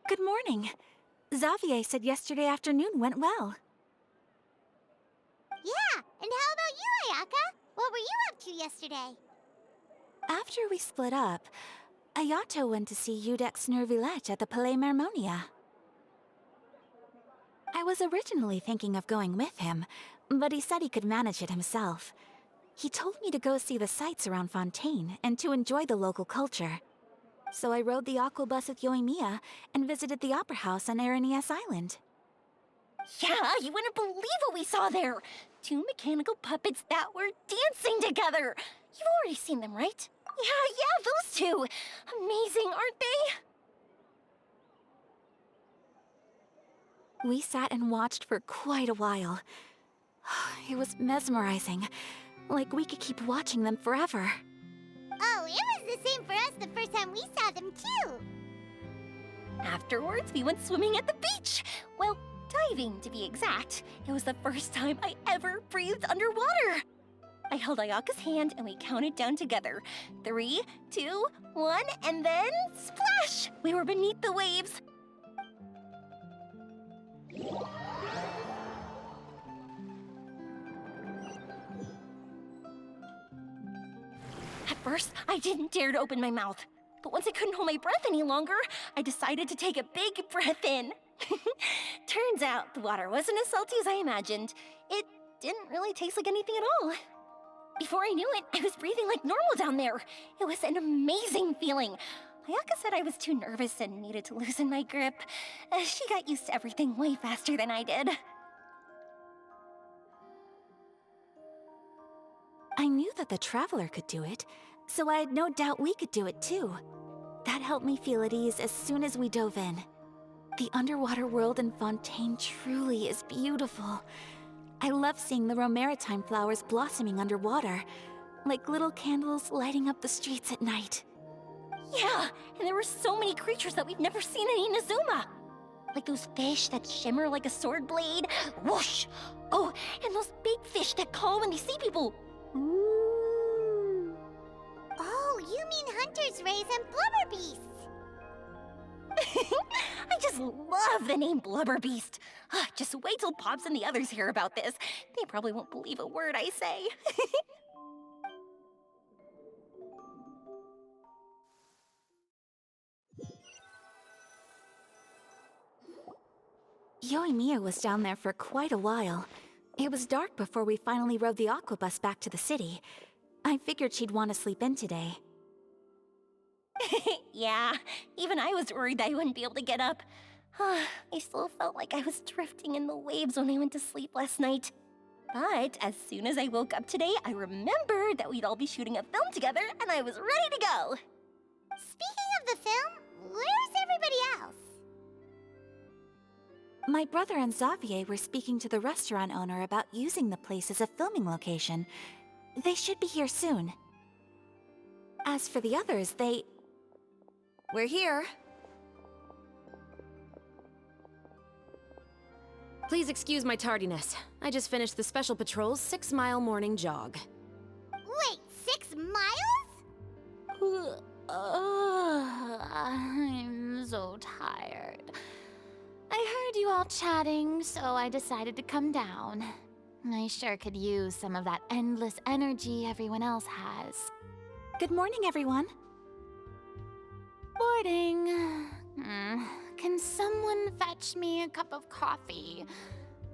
Good morning. Xavier said yesterday afternoon went well. Yeah, and how about you, Ayaka? What were you up to yesterday? After we split up, Ayato went to see Udex Nervillette at the Palais Mermonia. I was originally thinking of going with him, but he said he could manage it himself. He told me to go see the sights around Fontaine and to enjoy the local culture. So I rode the aquabus with Yoimiya and visited the opera house on Aranias Island. Yeah, you wouldn't believe what we saw there! Two mechanical puppets that were dancing together! You've already seen them, right? Yeah, those two! Amazing, aren't they? We sat and watched for quite a while. It was mesmerizing. Like we could keep watching them forever. Oh, it was the same for us the first time we saw them, too. Afterwards, we went swimming at the beach! Well, diving, to be exact. It was the first time I ever breathed underwater! I held Ayaka's hand and we counted down together. 3, 2, 1, and then splash! We were beneath the waves. At first, I didn't dare to open my mouth. But once I couldn't hold my breath any longer, I decided to take a big breath in. Turns out the water wasn't as salty as I imagined. It didn't really taste like anything at all. Before I knew it, I was breathing like normal down there. It was an amazing feeling. Ayaka said I was too nervous and needed to loosen my grip. She got used to everything way faster than I did. I knew that the Traveler could do it, so I had no doubt we could do it too. That helped me feel at ease as soon as we dove in. The underwater world in Fontaine truly is beautiful. I love seeing the romaritime flowers blossoming underwater, like little candles lighting up the streets at night. Yeah, and there were so many creatures that we've never seen in Inazuma. Like those fish that shimmer like a sword blade. Whoosh! Oh, and those big fish that call when they see people. Ooh. Oh, you mean Hunter's Rays and Blubber Beasts. I just love the name Blubber Beast. Just wait till Pops and the others hear about this. They probably won't believe a word I say. Yoimiya was down there for quite a while. It was dark before we finally rode the aquabus back to the city. I figured she'd want to sleep in today. Yeah, even I was worried that I wouldn't be able to get up. I still felt like I was drifting in the waves when I went to sleep last night. But as soon as I woke up today, I remembered that we'd all be shooting a film together, and I was ready to go. Speaking of the film, where's everybody else? My brother and Xavier were speaking to the restaurant owner about using the place as a filming location. They should be here soon. As for the others, We're here. Please excuse my tardiness. I just finished the Special Patrol's 6-mile morning jog. Wait, 6 miles? I'm so tired. I heard you all chatting, so I decided to come down. I sure could use some of that endless energy everyone else has. Good morning, everyone. Morning. Can someone fetch me a cup of coffee?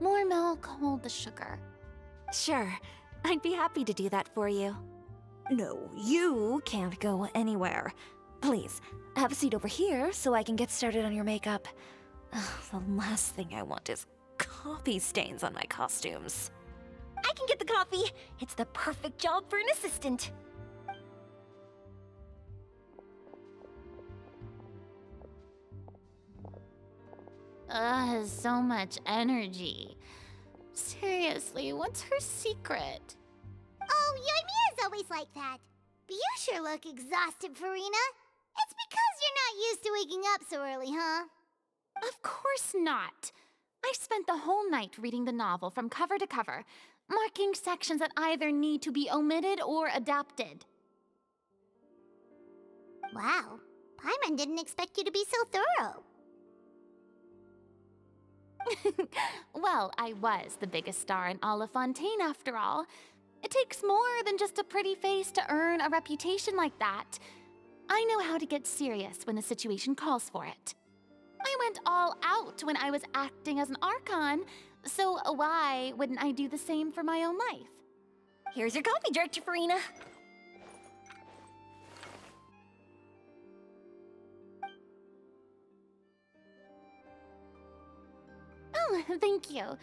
More milk, hold the sugar. Sure, I'd be happy to do that for you. No, you can't go anywhere. Please, have a seat over here so I can get started on your makeup. The last thing I want is coffee stains on my costumes. I can get the coffee. It's the perfect job for an assistant. So much energy. Seriously, what's her secret? Oh, Yoimiya's always like that. But you sure look exhausted, Farina. It's because you're not used to waking up so early, huh? Of course not. I spent the whole night reading the novel from cover to cover, marking sections that either need to be omitted or adapted. Wow, Paimon didn't expect you to be so thorough. Well, I was the biggest star in all of Fontaine after all. It takes more than just a pretty face to earn a reputation like that. I know how to get serious when the situation calls for it. I went all out when I was acting as an Archon, so why wouldn't I do the same for my own life? Here's your coffee, Director Farina. Oh, thank you.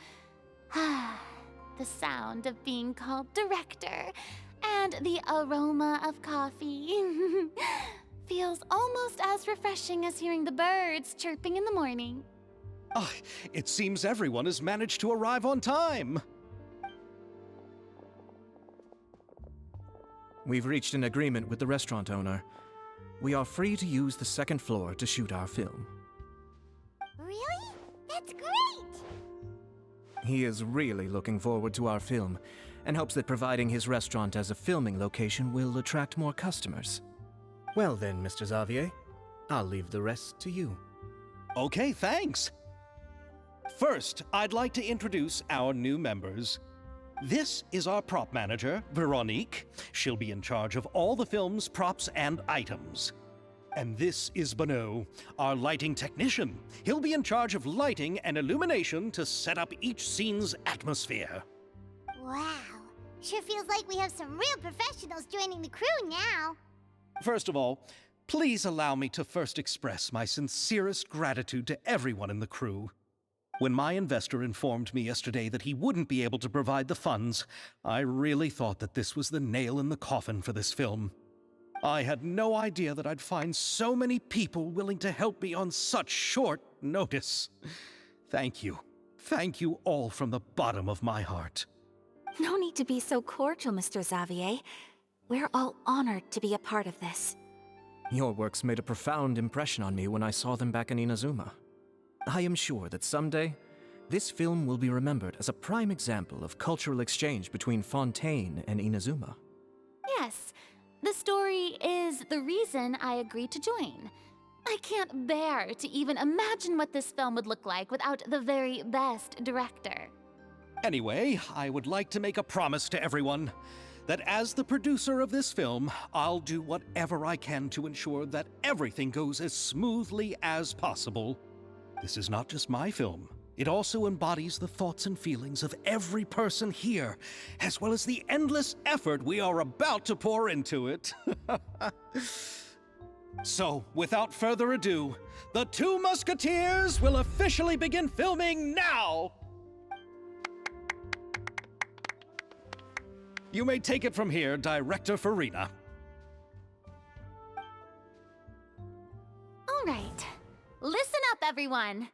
The sound of being called director and the aroma of coffee feels almost as refreshing as hearing the birds chirping in the morning. Ah, it seems everyone has managed to arrive on time. We've reached an agreement with the restaurant owner. We are free to use the second floor to shoot our film. Really? That's great! He is really looking forward to our film, and hopes that providing his restaurant as a filming location will attract more customers. Well then, Mr. Xavier, I'll leave the rest to you. Okay, thanks. First, I'd like to introduce our new members. This is our prop manager, Veronique. She'll be in charge of all the film's props and items. And this is Bonneau, our lighting technician. He'll be in charge of lighting and illumination to set up each scene's atmosphere. Wow. Sure feels like we have some real professionals joining the crew now. First of all, please allow me to first express my sincerest gratitude to everyone in the crew. When my investor informed me yesterday that he wouldn't be able to provide the funds, I really thought that this was the nail in the coffin for this film. I had no idea that I'd find so many people willing to help me on such short notice. Thank you. Thank you all from the bottom of my heart. No need to be so cordial, Mr. Xavier. We're all honored to be a part of this. Your works made a profound impression on me when I saw them back in Inazuma. I am sure that someday, this film will be remembered as a prime example of cultural exchange between Fontaine and Inazuma. Yes, the story is the reason I agreed to join. I can't bear to even imagine what this film would look like without the very best director. Anyway, I would like to make a promise to everyone that as the producer of this film, I'll do whatever I can to ensure that everything goes as smoothly as possible. This is not just my film. It also embodies the thoughts and feelings of every person here, as well as the endless effort we are about to pour into it. So, without further ado, the Two Musketeers will officially begin filming now! You may take it from here, Director Farina. All right, listen up, everyone.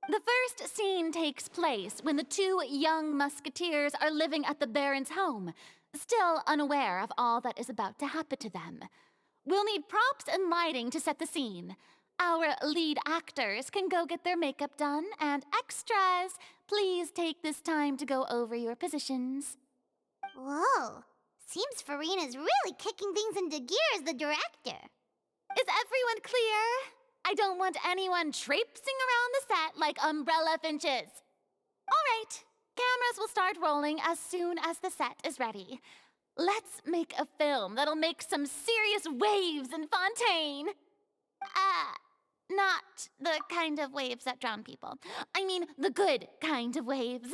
The first scene takes place when the two young musketeers are living at the Baron's home, still unaware of all that is about to happen to them. We'll need props and lighting to set the scene. Our lead actors can go get their makeup done, and extras, please take this time to go over your positions. Whoa. Seems Farina's really kicking things into gear as the director. Is everyone clear? I don't want anyone traipsing around the set like umbrella finches. All right, cameras will start rolling as soon as the set is ready. Let's make a film that'll make some serious waves in Fontaine. Not the kind of waves that drown people. I mean, the good kind of waves.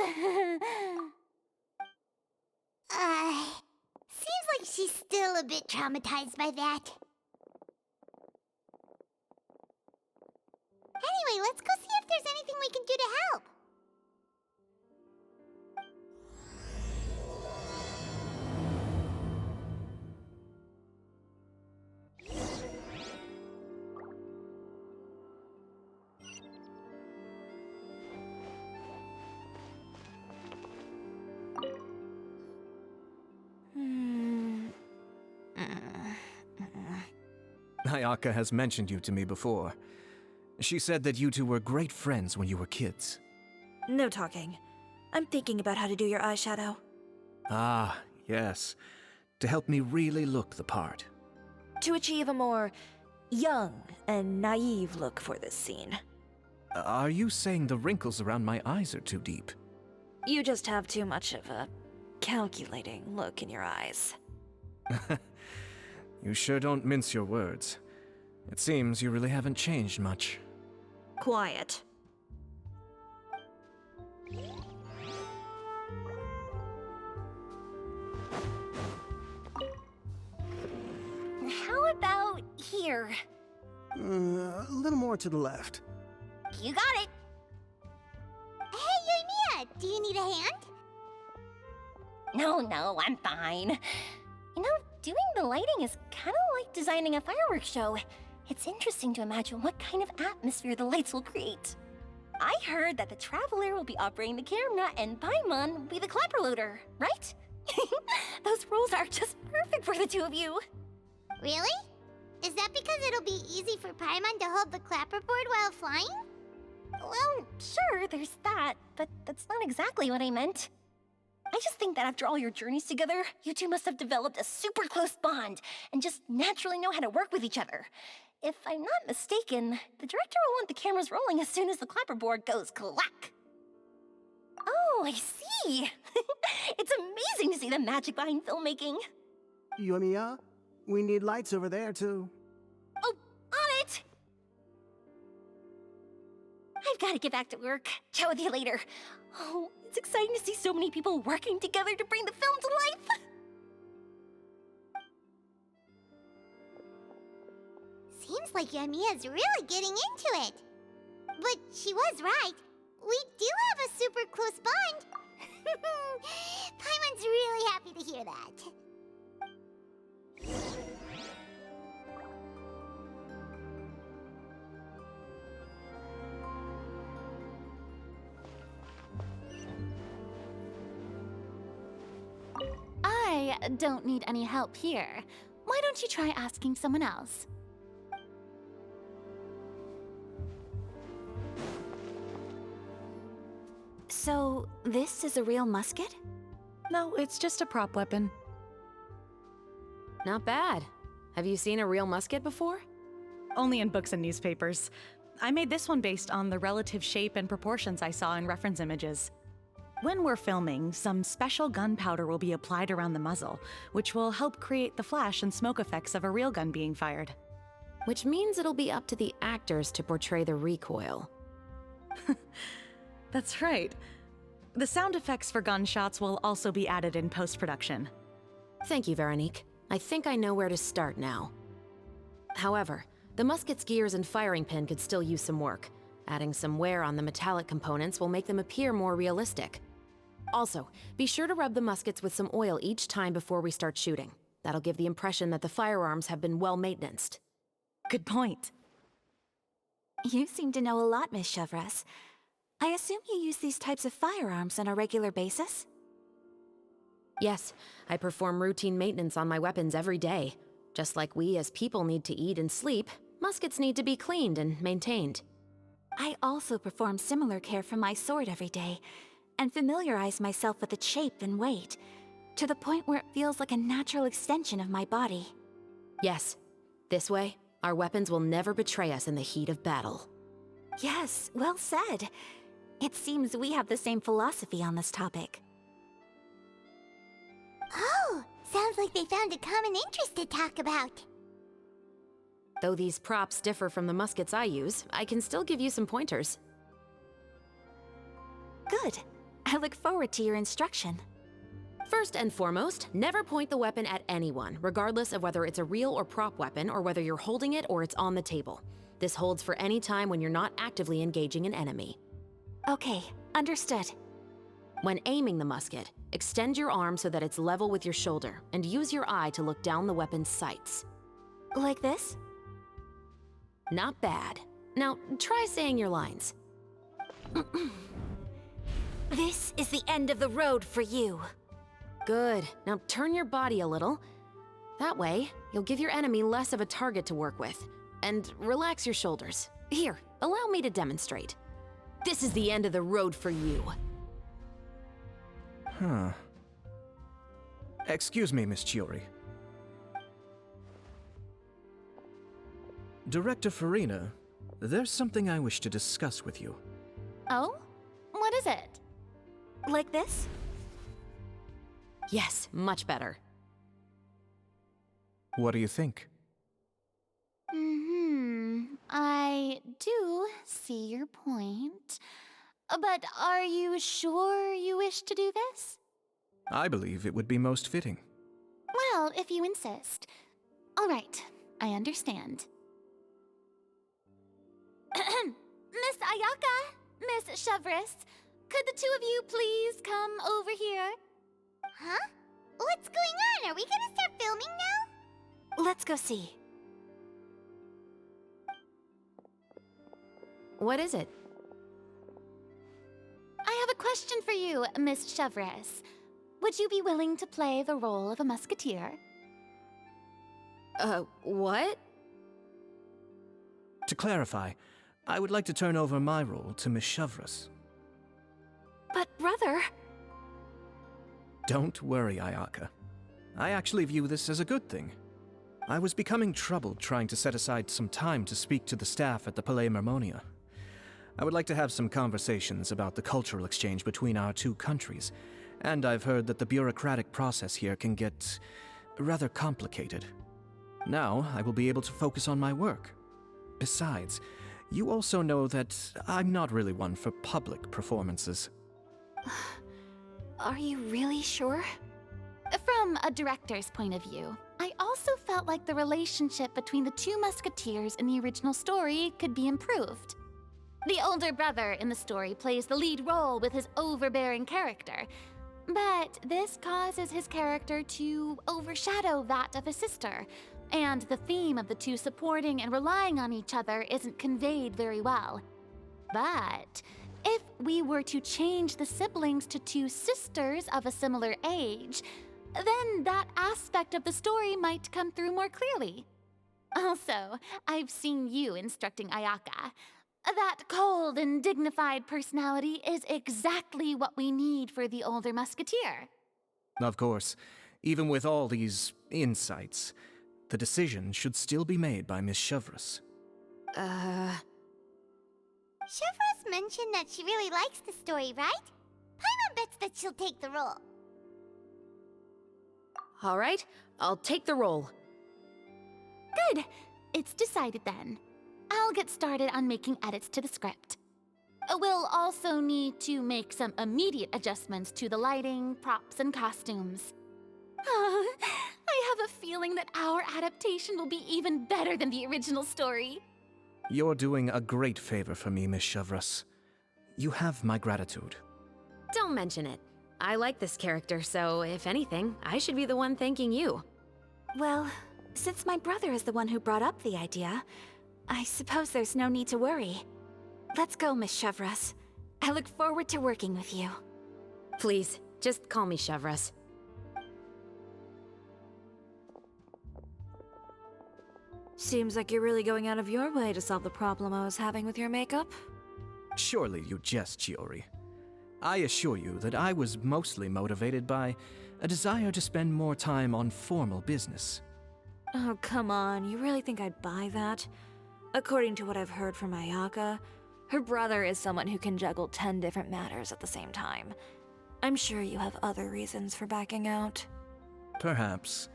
Seems like she's still a bit traumatized by that. Anyway, let's go see if there's anything we can do to help. Ayaka has mentioned you to me before. She said that you two were great friends when you were kids. No talking. I'm thinking about how to do your eyeshadow. Ah, yes. To help me really look the part. To achieve a more young and naive look for this scene. Are you saying the wrinkles around my eyes are too deep? You just have too much of a calculating look in your eyes. You sure don't mince your words. It seems you really haven't changed much. Quiet. How about here? A little more to the left. You got it. Hey, Yoimiya, do you need a hand? No, I'm fine. You know, doing the lighting is kind of like designing a fireworks show. It's interesting to imagine what kind of atmosphere the lights will create. I heard that the Traveler will be operating the camera and Paimon will be the clapper loader, right? Those roles are just perfect for the two of you. Really? Is that because it'll be easy for Paimon to hold the clapperboard while flying? Well, sure, there's that, but that's not exactly what I meant. I just think that after all your journeys together, you two must have developed a super close bond and just naturally know how to work with each other. If I'm not mistaken, the director will want the cameras rolling as soon as the clapperboard goes clack. Oh, I see. It's amazing to see the magic behind filmmaking. Yoimiya, we need lights over there, too. Oh, on it! I've got to get back to work. Chat with you later. Oh, it's exciting to see so many people working together to bring the film to life. Seems like Yoimiya's really getting into it. But she was right. We do have a super close bond. Paimon's really happy to hear that. I don't need any help here. Why don't you try asking someone else? So, this is a real musket? No, it's just a prop weapon. Not bad. Have you seen a real musket before? Only in books and newspapers. I made this one based on the relative shape and proportions I saw in reference images. When we're filming, some special gunpowder will be applied around the muzzle, which will help create the flash and smoke effects of a real gun being fired. Which means it'll be up to the actors to portray the recoil. That's right. The sound effects for gunshots will also be added in post-production. Thank you, Veronique. I think I know where to start now. However, the musket's gears and firing pin could still use some work. Adding some wear on the metallic components will make them appear more realistic. Also, be sure to rub the muskets with some oil each time before we start shooting. That'll give the impression that the firearms have been well maintained. Good point. You seem to know a lot, Miss Chevres. I assume you use these types of firearms on a regular basis? Yes, I perform routine maintenance on my weapons every day. Just like we as people need to eat and sleep, muskets need to be cleaned and maintained. I also perform similar care for my sword every day, and familiarize myself with its shape and weight, to the point where it feels like a natural extension of my body. Yes, this way, our weapons will never betray us in the heat of battle. Yes, well said. It seems we have the same philosophy on this topic. Oh, sounds like they found a common interest to talk about. Though these props differ from the muskets I use, I can still give you some pointers. Good. I look forward to your instruction. First and foremost, never point the weapon at anyone, regardless of whether it's a real or prop weapon or whether you're holding it or it's on the table. This holds for any time when you're not actively engaging an enemy. Okay, understood. When aiming the musket, extend your arm so that it's level with your shoulder, and use your eye to look down the weapon's sights. Like this? Not bad. Now, try saying your lines. This is the end of the road for you. Good. Now turn your body a little. That way, you'll give your enemy less of a target to work with. And relax your shoulders. Here, allow me to demonstrate. This is the end of the road for you. Huh. Excuse me, Miss Chiori. Director Farina, there's something I wish to discuss with you. Oh? What is it? Like this? Yes, much better. What do you think? I do see your point. But are you sure you wish to do this? I believe it would be most fitting. Well, if you insist. All right, I understand. Miss Ayaka, Miss Chevris, could the two of you please come over here? Huh? What's going on? Are we gonna start filming now? Let's go see. What is it? I have a question for you, Miss Chevris. Would you be willing to play the role of a musketeer? What? To clarify, I would like to turn over my role to Miss Chevris. But brother... Don't worry, Ayaka. I actually view this as a good thing. I was becoming troubled trying to set aside some time to speak to the staff at the Palais Mermonia. I would like to have some conversations about the cultural exchange between our two countries, and I've heard that the bureaucratic process here can get rather complicated. Now, I will be able to focus on my work. Besides, you also know that I'm not really one for public performances. Are you really sure? From a director's point of view, I also felt like the relationship between the two musketeers in the original story could be improved. The older brother in the story plays the lead role with his overbearing character, but this causes his character to overshadow that of his sister, and the theme of the two supporting and relying on each other isn't conveyed very well. But if we were to change the siblings to two sisters of a similar age, then that aspect of the story might come through more clearly. Also, I've seen you instructing Ayaka. That cold and dignified personality is exactly what we need for the older musketeer. Of course, even with all these insights, the decision should still be made by Miss Chevris. Chevros mentioned that she really likes the story, right? Paimon bets that she'll take the role. All right, I'll take the role. Good. It's decided then. I'll get started on making edits to the script. We'll also need to make some immediate adjustments to the lighting, props, and costumes. I have a feeling that our adaptation will be even better than the original story. You're doing a great favor for me, Miss Chevris. You have my gratitude. Don't mention it. I like this character, so if anything, I should be the one thanking you. Well, since my brother is the one who brought up the idea, I suppose there's no need to worry. Let's go, Miss Chevros. I look forward to working with you. Please, just call me Chevris. Seems like you're really going out of your way to solve the problem I was having with your makeup. Surely you jest, Chiori. I assure you that I was mostly motivated by a desire to spend more time on formal business. Oh, come on. You really think I'd buy that? According to what I've heard from Ayaka, her brother is someone who can juggle 10 different matters at the same time. I'm sure you have other reasons for backing out. Perhaps.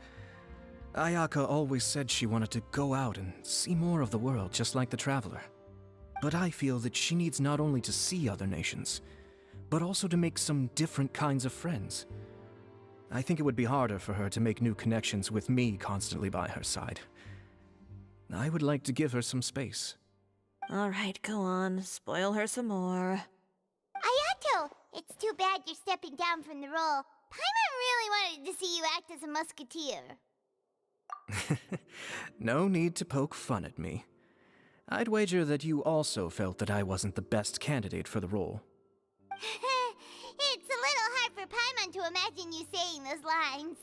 Ayaka always said she wanted to go out and see more of the world just like the Traveler. But I feel that she needs not only to see other nations, but also to make some different kinds of friends. I think it would be harder for her to make new connections with me constantly by her side. I would like to give her some space. Alright, go on. Spoil her some more. Ayato, it's too bad you're stepping down from the role. Paimon really wanted to see you act as a musketeer. No need to poke fun at me. I'd wager that you also felt that I wasn't the best candidate for the role. It's a little hard for Paimon to imagine you saying those lines.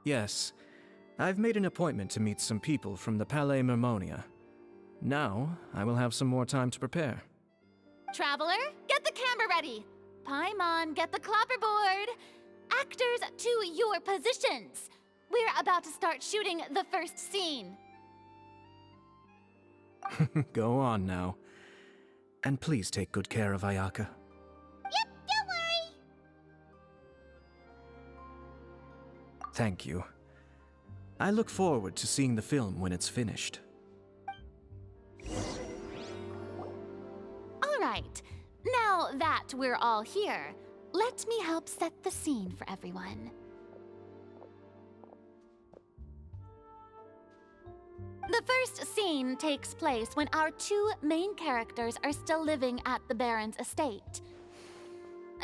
Yes, I've made an appointment to meet some people from the Palais Mermonia. Now, I will have some more time to prepare. Traveler, get the camera ready. Paimon, get the clapperboard. Actors to your positions. we're about to start shooting the first scene. Go on now. And please take good care of Ayaka. Yep, don't worry. Thank you. I look forward to seeing the film when it's finished. All right, now that we're all here, let me help set the scene for everyone. The first scene takes place when our two main characters are still living at the Baron's estate.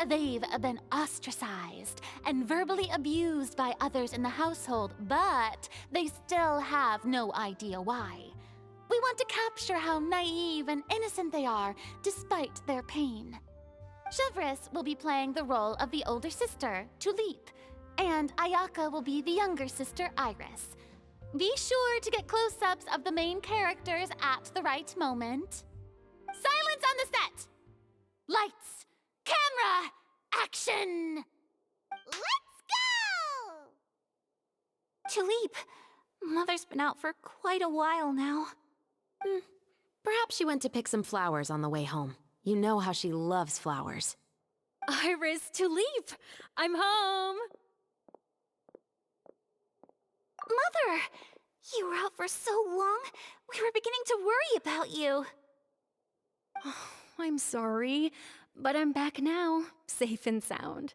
They've been ostracized and verbally abused by others in the household, but they still have no idea why. We want to capture how naive and innocent they are despite their pain. Chevres will be playing the role of the older sister, Tulip, and Ayaka will be the younger sister, Iris. Be sure to get close-ups of the main characters at the right moment. Silence on the set! Lights! Camera! Action! Let's go! Tulip, Mother's been out for quite a while now. Perhaps she went to pick some flowers on the way home. You know how she loves flowers. Iris, Tulip, I'm home. Mother! You were out for so long, we were beginning to worry about you. I'm sorry, but I'm back now, safe and sound.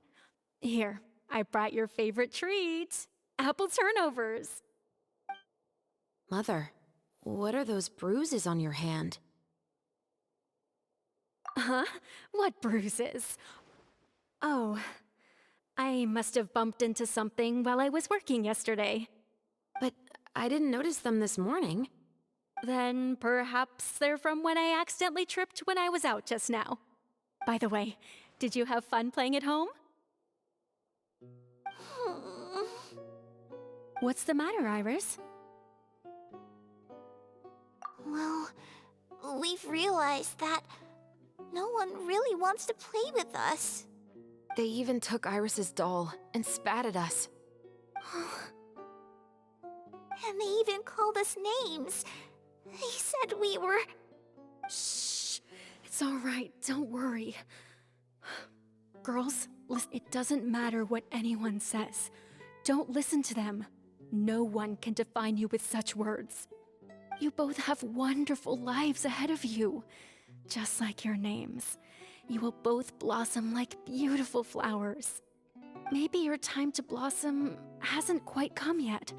Here, I brought your favorite treat, apple turnovers. Mother, what are those bruises on your hand? Huh? What bruises? Oh, I must have bumped into something while I was working yesterday. But I didn't notice them this morning. Then perhaps they're from when I accidentally tripped when I was out just now. By the way, did you have fun playing at home? What's the matter, Iris? Well, we've realized that no one really wants to play with us. They even took Iris's doll and spat at us. And they even called us names. They said we were... Shh. It's all right. Don't worry. Girls, listen, it doesn't matter what anyone says. Don't listen to them. No one can define you with such words. You both have wonderful lives ahead of you. Just like your names. You will both blossom like beautiful flowers. Maybe your time to blossom hasn't quite come yet.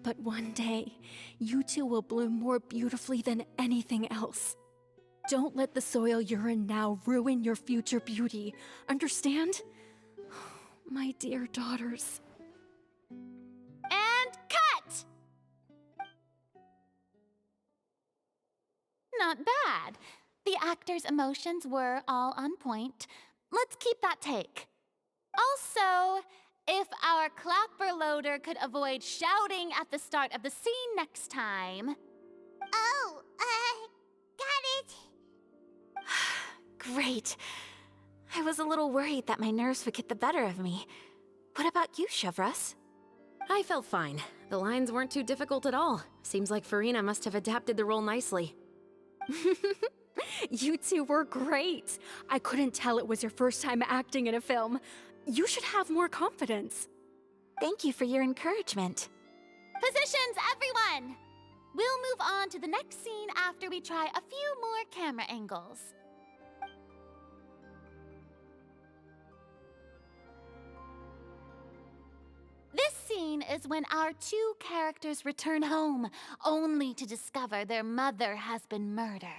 But one day, you two will bloom more beautifully than anything else. Don't let the soil you're in now ruin your future beauty. Understand? My dear daughters. And cut! Not bad. The actors' emotions were all on point. Let's keep that take. Also, if our clapper loader could avoid shouting at the start of the scene next time. Oh, got it. Great. I was a little worried that my nerves would get the better of me. What about you, Chevres? I felt fine. The lines weren't too difficult at all. Seems like Farina must have adapted the role nicely. You two were great. I couldn't tell it was your first time acting in a film. You should have more confidence. Thank you for your encouragement. Positions, everyone! We'll move on to the next scene after we try a few more camera angles. This scene is when our two characters return home, only to discover their mother has been murdered.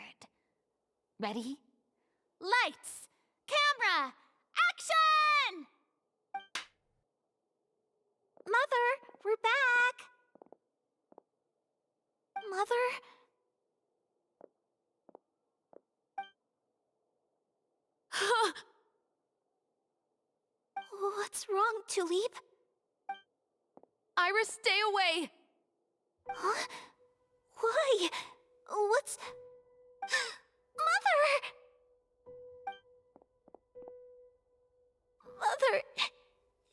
Ready? Lights! Camera! Action! Mother, we're back! Mother? What's wrong, Tulip? Iris, stay away! Huh? Why? What's... Mother! Mother...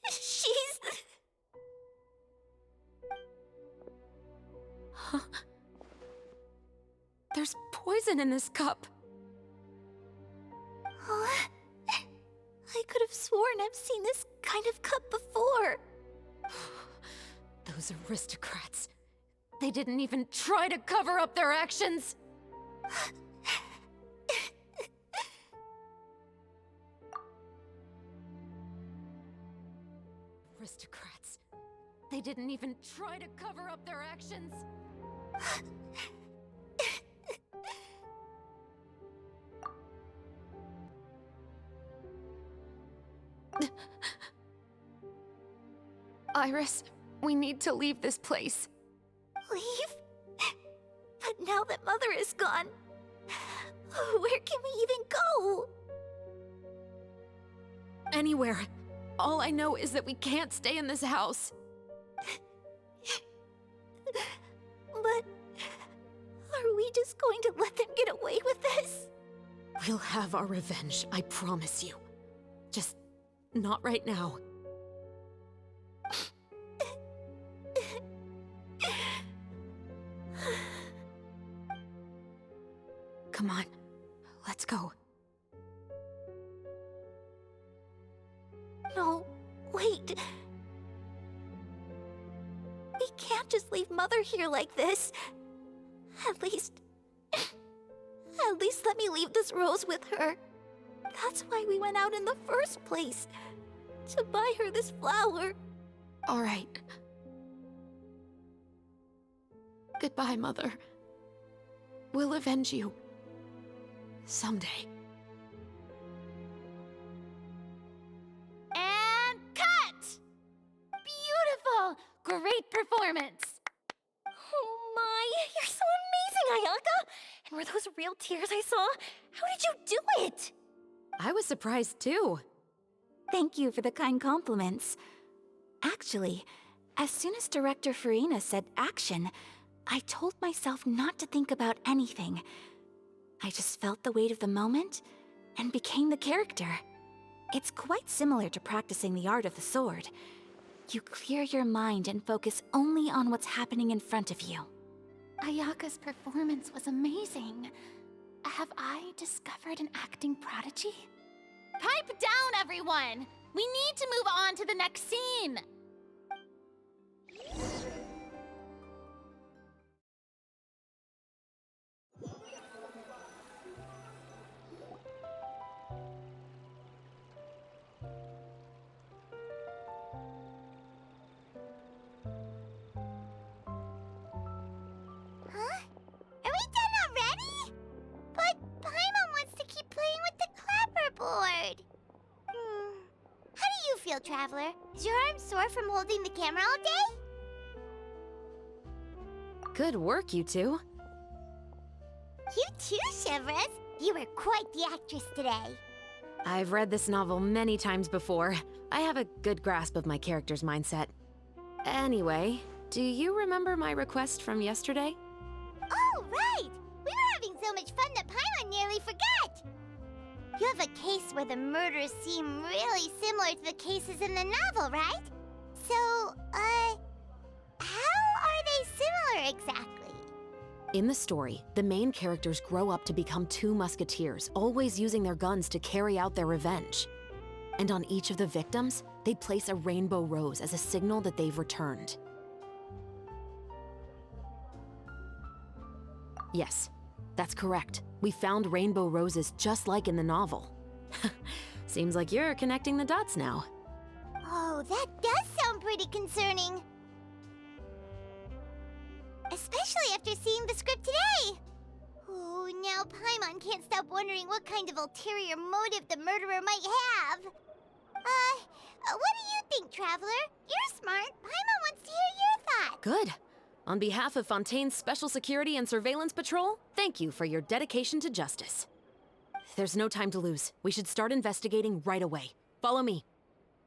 She's... There's poison in this cup. Huh? I could have sworn I've seen this kind of cup before. Those aristocrats. They didn't even try to cover up their actions. Aristocrats. They didn't even try to cover up their actions. Iris, we need to leave this place. Leave? But now that Mother is gone, where can we even go? Anywhere. All I know is that we can't stay in this house. But are we just going to let them get away with this? We'll have our revenge, I promise you. Just not right now. Come on, let's go. No, wait. We can't just leave Mother here like this. At least let me leave this rose with her. That's why we went out in the first place. To buy her this flower. All right. Goodbye, Mother. We'll avenge you. Someday. And cut! Beautiful! Great performance! Oh my, you're so amazing, Ayaka! And were those real tears I saw? How did you do it? I was surprised too. Thank you for the kind compliments. Actually, as soon as Director Farina said action, I told myself not to think about anything. I just felt the weight of the moment and became the character. It's quite similar to practicing the art of the sword. You clear your mind and focus only on what's happening in front of you. Ayaka's performance was amazing. Have I discovered an acting prodigy? Pipe down, everyone! We need to move on to the next scene! Huh? Are we done already? But Paimon wants to keep playing with the clapperboard. How do you feel, Traveler? Is your arm sore from holding the camera all day? Good work, you two. You too, Chevres. You were quite the actress today. I've read this novel many times before. I have a good grasp of my character's mindset. Anyway, do you remember my request from yesterday? Oh, right! We were having so much fun that Paimon nearly forgot! You have a case where the murders seem really similar to the cases in the novel, right? So, how are they similar exactly? In the story, the main characters grow up to become two musketeers, always using their guns to carry out their revenge. And on each of the victims, they place a rainbow rose as a signal that they've returned. Yes, that's correct. We found rainbow roses just like in the novel. Seems like you're connecting the dots now. Oh, that does sound pretty concerning. Especially after seeing the script today. Oh, now Paimon can't stop wondering what kind of ulterior motive the murderer might have. What do you think, Traveler? You're smart. Paimon wants to hear your thoughts. Good. On behalf of Fontaine's Special Security and Surveillance Patrol, thank you for your dedication to justice. There's no time to lose. We should start investigating right away. Follow me.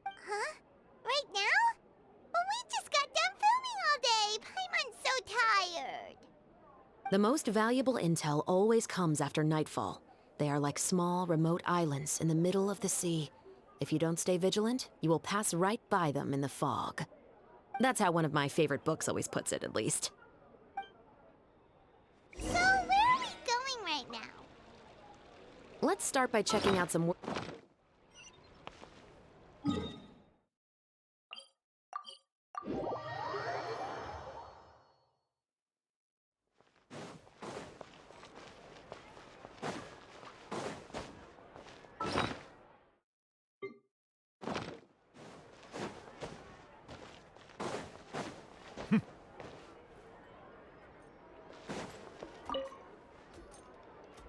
Huh? Right now? But we just got done filming all day. Paimon's so tired. The most valuable intel always comes after nightfall. They are like small, remote islands in the middle of the sea. If you don't stay vigilant, you will pass right by them in the fog. That's how one of my favorite books always puts it, at least. Let's start by checking out some...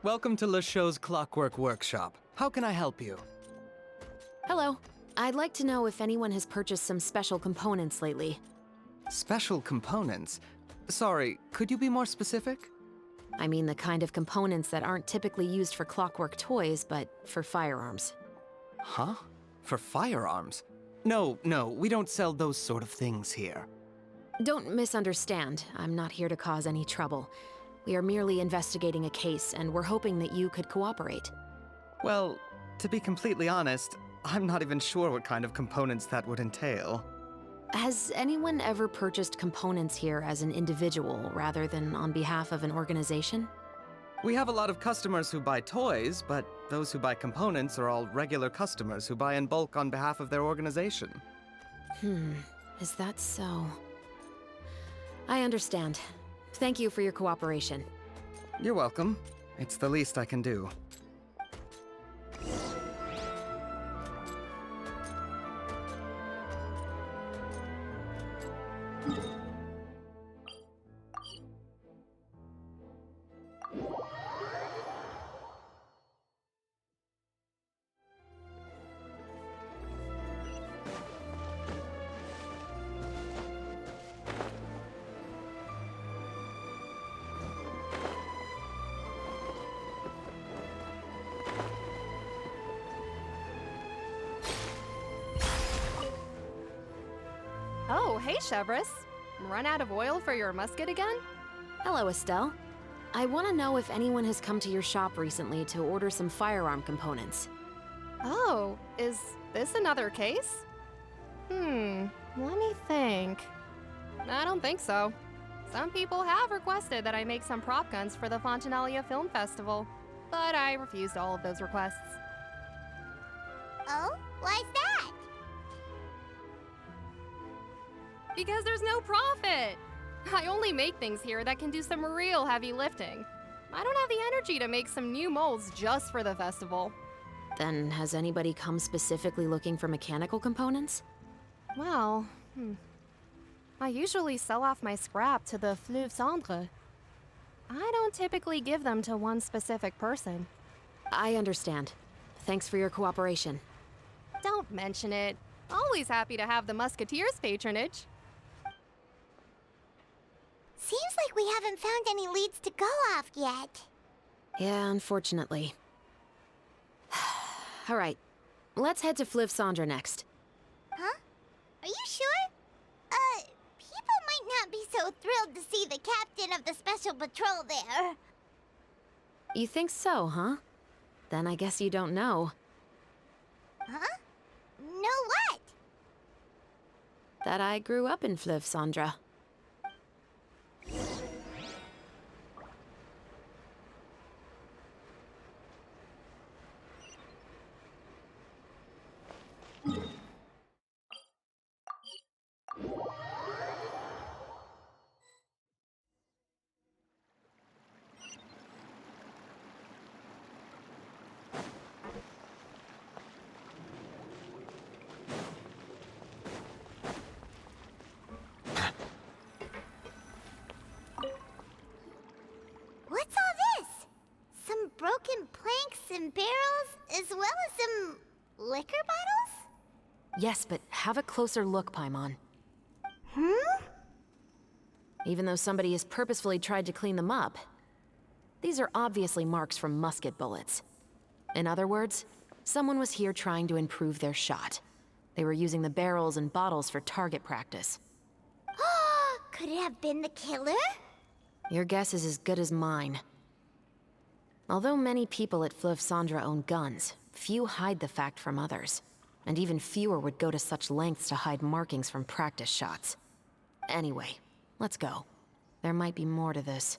Welcome to LeChaux's Clockwork Workshop. How can I help you? Hello. I'd like to know if anyone has purchased some special components lately. Special components? Sorry, could you be more specific? I mean the kind of components that aren't typically used for clockwork toys, but for firearms. Huh? For firearms? No, we don't sell those sort of things here. Don't misunderstand. I'm not here to cause any trouble. We are merely investigating a case, and we're hoping that you could cooperate. Well, to be completely honest, I'm not even sure what kind of components that would entail. Has anyone ever purchased components here as an individual rather than on behalf of an organization? We have a lot of customers who buy toys, but those who buy components are all regular customers who buy in bulk on behalf of their organization. Is that so? I understand. Thank you for your cooperation. You're welcome. It's the least I can do. Oh, hey, Chevris. Run out of oil for your musket again? Hello, Estelle. I want to know if anyone has come to your shop recently to order some firearm components. Oh, is this another case? Let me think. I don't think so. Some people have requested that I make some prop guns for the Fontanalia Film Festival, but I refused all of those requests. Oh? Why's that? Because there's no profit! I only make things here that can do some real heavy lifting. I don't have the energy to make some new molds just for the festival. Then has anybody come specifically looking for mechanical components? Well, I usually sell off my scrap to the Fleuve Cendre. I don't typically give them to one specific person. I understand. Thanks for your cooperation. Don't mention it. Always happy to have the Musketeers' patronage. Seems like we haven't found any leads to go off yet. Yeah, unfortunately. All right, let's head to Fleuve Cendre next. Huh? Are you sure? People might not be so thrilled to see the captain of the special patrol there. You think so, huh? Then I guess you don't know. Huh? Know what? That I grew up in Fleuve Cendre. What's all this? Some broken planks and barrels, as well as some liquor bottles? Yes, but have a closer look, Paimon. Even though somebody has purposefully tried to clean them up, these are obviously marks from musket bullets. In other words, someone was here trying to improve their shot. They were using the barrels and bottles for target practice. Could it have been the killer? Your guess is as good as mine. Although many people at Fleuve Cendre own guns, few hide the fact from others. And even fewer would go to such lengths to hide markings from practice shots. Anyway, let's go. There might be more to this.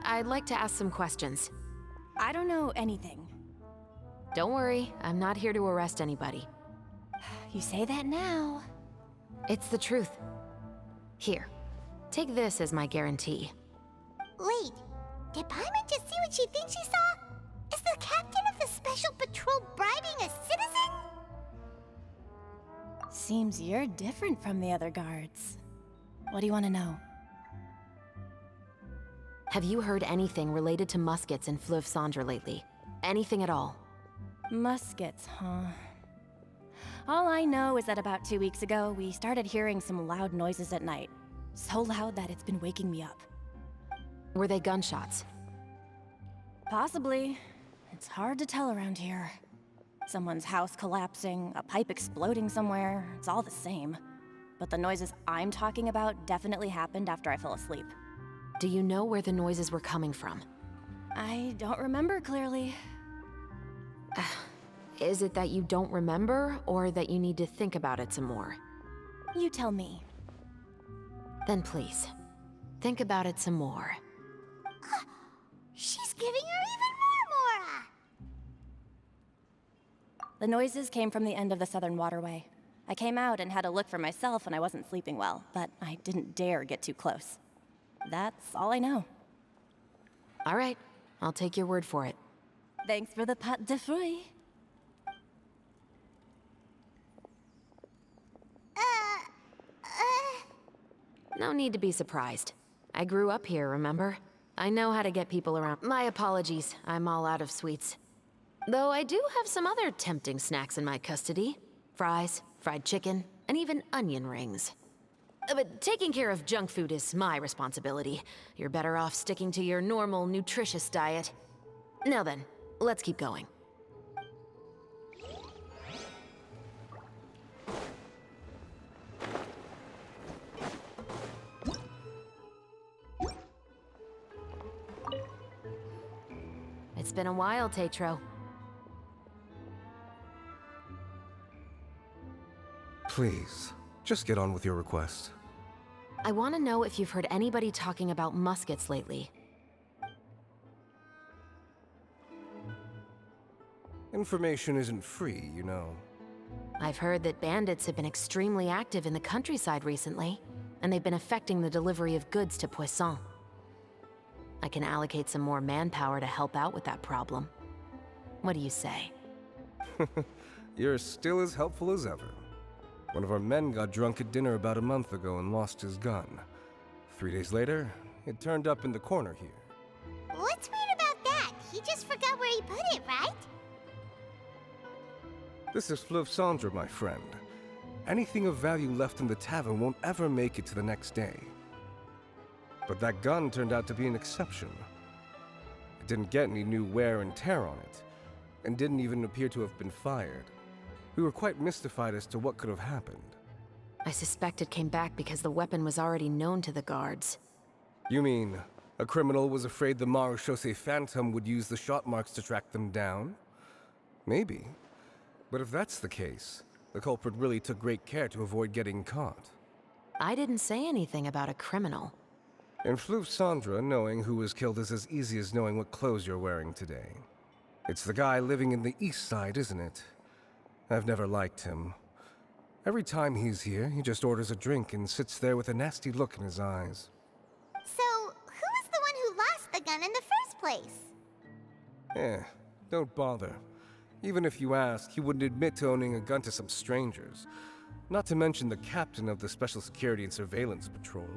I'd like to ask some questions. I don't know anything. Don't worry, I'm not here to arrest anybody. You say that now. It's the truth. Here, take this as my guarantee. Wait, did Paimon just see what she thinks she saw? Is the captain of the Special Patrol bribing a citizen? Seems you're different from the other guards. What do you want to know? Have you heard anything related to muskets in Fleuve Cendre lately? Anything at all? Muskets, huh? All I know is that about 2 weeks ago, we started hearing some loud noises at night. So loud that it's been waking me up. Were they gunshots? Possibly. It's hard to tell around here. Someone's house collapsing, a pipe exploding somewhere, it's all the same. But the noises I'm talking about definitely happened after I fell asleep. Do you know where the noises were coming from? I don't remember clearly. Is it that you don't remember, or that you need to think about it some more? You tell me. Then please, think about it some more. She's giving her even more Mora! The noises came from the end of the Southern Waterway. I came out and had a look for myself when I wasn't sleeping well, but I didn't dare get too close. That's all I know. All right, I'll take your word for it. Thanks for the pâte de fruits. No need to be surprised. I grew up here, remember? I know how to get people around. My apologies, I'm all out of sweets. Though I do have some other tempting snacks in my custody. Fries, fried chicken, and even onion rings. But taking care of junk food is my responsibility. You're better off sticking to your normal, nutritious diet. Now then, let's keep going. It's been a while, Tetro. Please, just get on with your request. I want to know if you've heard anybody talking about muskets lately. Information isn't free, you know. I've heard that bandits have been extremely active in the countryside recently, and they've been affecting the delivery of goods to Poisson. I can allocate some more manpower to help out with that problem. What do you say? You're still as helpful as ever. One of our men got drunk at dinner about a month ago and lost his gun. 3 days later, it turned up in the corner here. What's weird about that? He just forgot where he put it, right? This is Fleuve Cendre, my friend. Anything of value left in the tavern won't ever make it to the next day. But that gun turned out to be an exception. It didn't get any new wear and tear on it, and didn't even appear to have been fired. We were quite mystified as to what could have happened. I suspect it came back because the weapon was already known to the guards. You mean, a criminal was afraid the Marechaussee Phantom would use the shot marks to track them down? Maybe. But if that's the case, the culprit really took great care to avoid getting caught. I didn't say anything about a criminal. In Fleuve Cendre, knowing who was killed is as easy as knowing what clothes you're wearing today. It's the guy living in the east side, isn't it? I've never liked him. Every time he's here, he just orders a drink and sits there with a nasty look in his eyes. So, who was the one who lost the gun in the first place? Don't bother. Even if you ask, he wouldn't admit to owning a gun to some strangers. Not to mention the captain of the Special Security and Surveillance Patrol.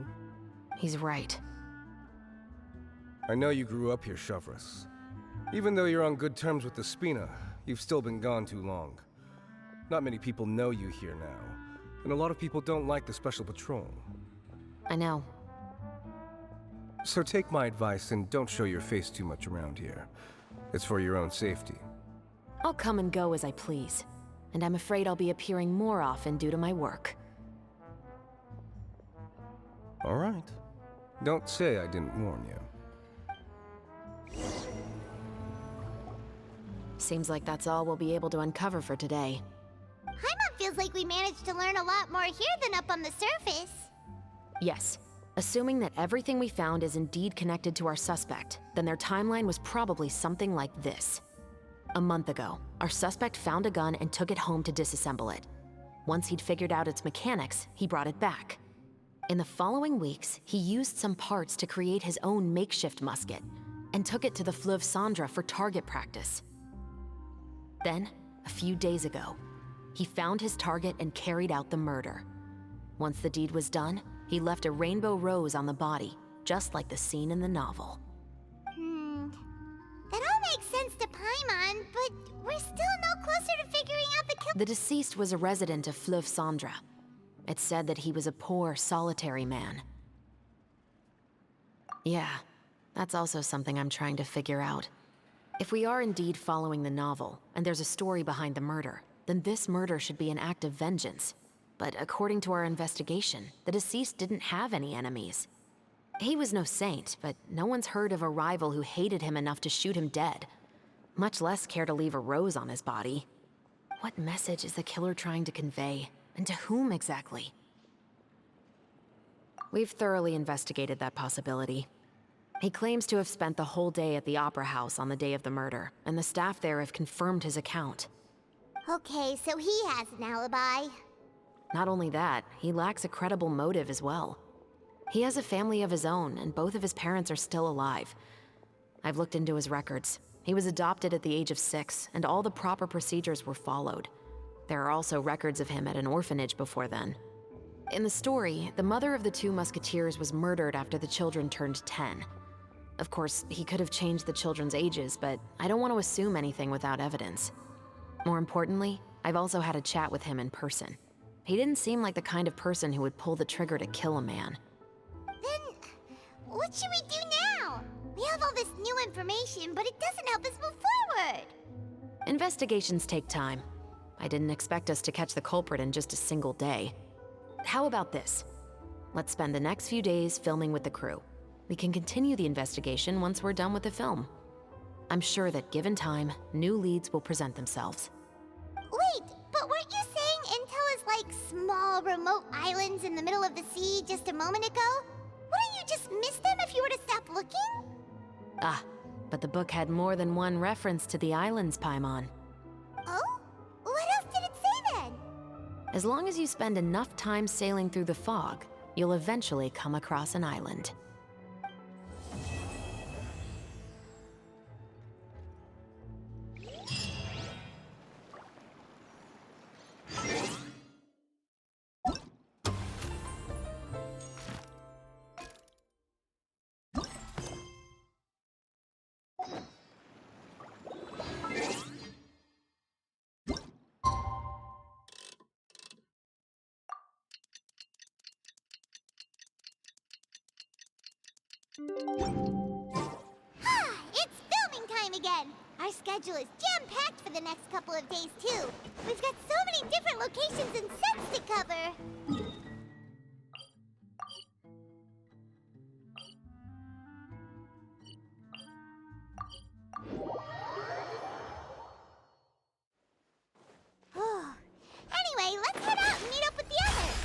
He's right. I know you grew up here, Chevreuse. Even though you're on good terms with the Spina, you've still been gone too long. Not many people know you here now, and a lot of people don't like the Special Patrol. I know. So take my advice and don't show your face too much around here. It's for your own safety. I'll come and go as I please, and I'm afraid I'll be appearing more often due to my work. All right. Don't say I didn't warn you. Seems like that's all we'll be able to uncover for today. Paimon feels like we managed to learn a lot more here than up on the surface. Yes, Assuming that everything we found is indeed connected to our suspect, then their timeline was probably something like this. A month ago, our suspect found a gun and took it home to disassemble it. Once he'd figured out its mechanics, he brought it back. In the following weeks, he used some parts to create his own makeshift musket and took it to the Fleuve Cendra for target practice. Then, a few days ago, he found his target and carried out the murder. Once the deed was done, he left a rainbow rose on the body, just like the scene in the novel. That all makes sense to Paimon, but we're still no closer to figuring out the kill. The deceased was a resident of Fleuve Cendra. It's said that he was a poor, solitary man. Yeah, that's also something I'm trying to figure out. If we are indeed following the novel, and there's a story behind the murder, then this murder should be an act of vengeance. But according to our investigation, the deceased didn't have any enemies. He was no saint, but no one's heard of a rival who hated him enough to shoot him dead, much less care to leave a rose on his body. What message is the killer trying to convey, and to whom exactly? We've thoroughly investigated that possibility. He claims to have spent the whole day at the Opera House on the day of the murder, and the staff there have confirmed his account. Okay, so he has an alibi. Not only that, he lacks a credible motive as well. He has a family of his own, and both of his parents are still alive. I've looked into his records. He was adopted at the age of 6, and all the proper procedures were followed. There are also records of him at an orphanage before then. In the story, the mother of the 2 musketeers was murdered after the children turned 10. Of course, he could have changed the children's ages, but I don't want to assume anything without evidence. More importantly, I've also had a chat with him in person. He didn't seem like the kind of person who would pull the trigger to kill a man. Then, what should we do now? We have all this new information, but it doesn't help us move forward. Investigations take time. I didn't expect us to catch the culprit in just a single day. How about this? Let's spend the next few days filming with the crew. We can continue the investigation once we're done with the film. I'm sure that given time, new leads will present themselves. Wait, but weren't you saying Intel is like small, remote islands in the middle of the sea just a moment ago? Wouldn't you just miss them if you were to stop looking? Ah, but the book had more than one reference to the islands, Paimon. Oh? What else did it say then? As long as you spend enough time sailing through the fog, you'll eventually come across an island. It's filming time again! Our schedule is jam-packed for the next couple of days, too. We've got so many different locations and sets to cover. Anyway, let's head out and meet up with the others.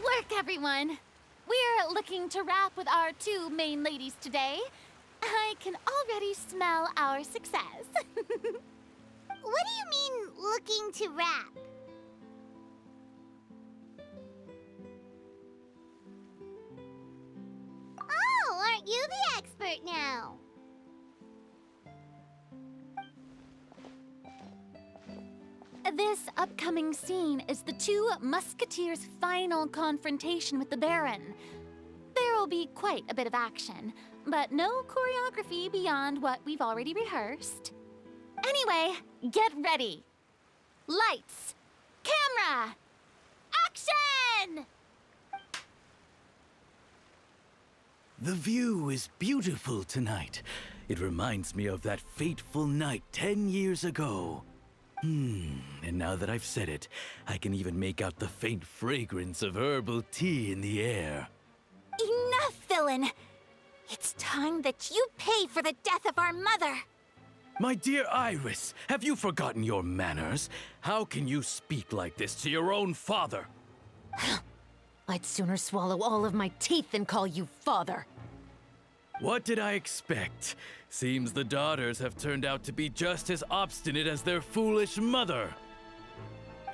Work, everyone! We're looking to wrap with our 2 main ladies today. I can already smell our success. What do you mean, looking to wrap? Oh, aren't you the expert now? This upcoming scene is the two musketeers' final confrontation with the Baron. There will be quite a bit of action, but no choreography beyond what we've already rehearsed. Anyway, get ready. Lights, camera, action! The view is beautiful tonight. It reminds me of that fateful night 10 years ago. And now that I've said it, I can even make out the faint fragrance of herbal tea in the air. Enough, villain! It's time that you pay for the death of our mother! My dear Iris, have you forgotten your manners? How can you speak like this to your own father? I'd sooner swallow all of my teeth than call you father. What did I expect? Seems the daughters have turned out to be just as obstinate as their foolish mother.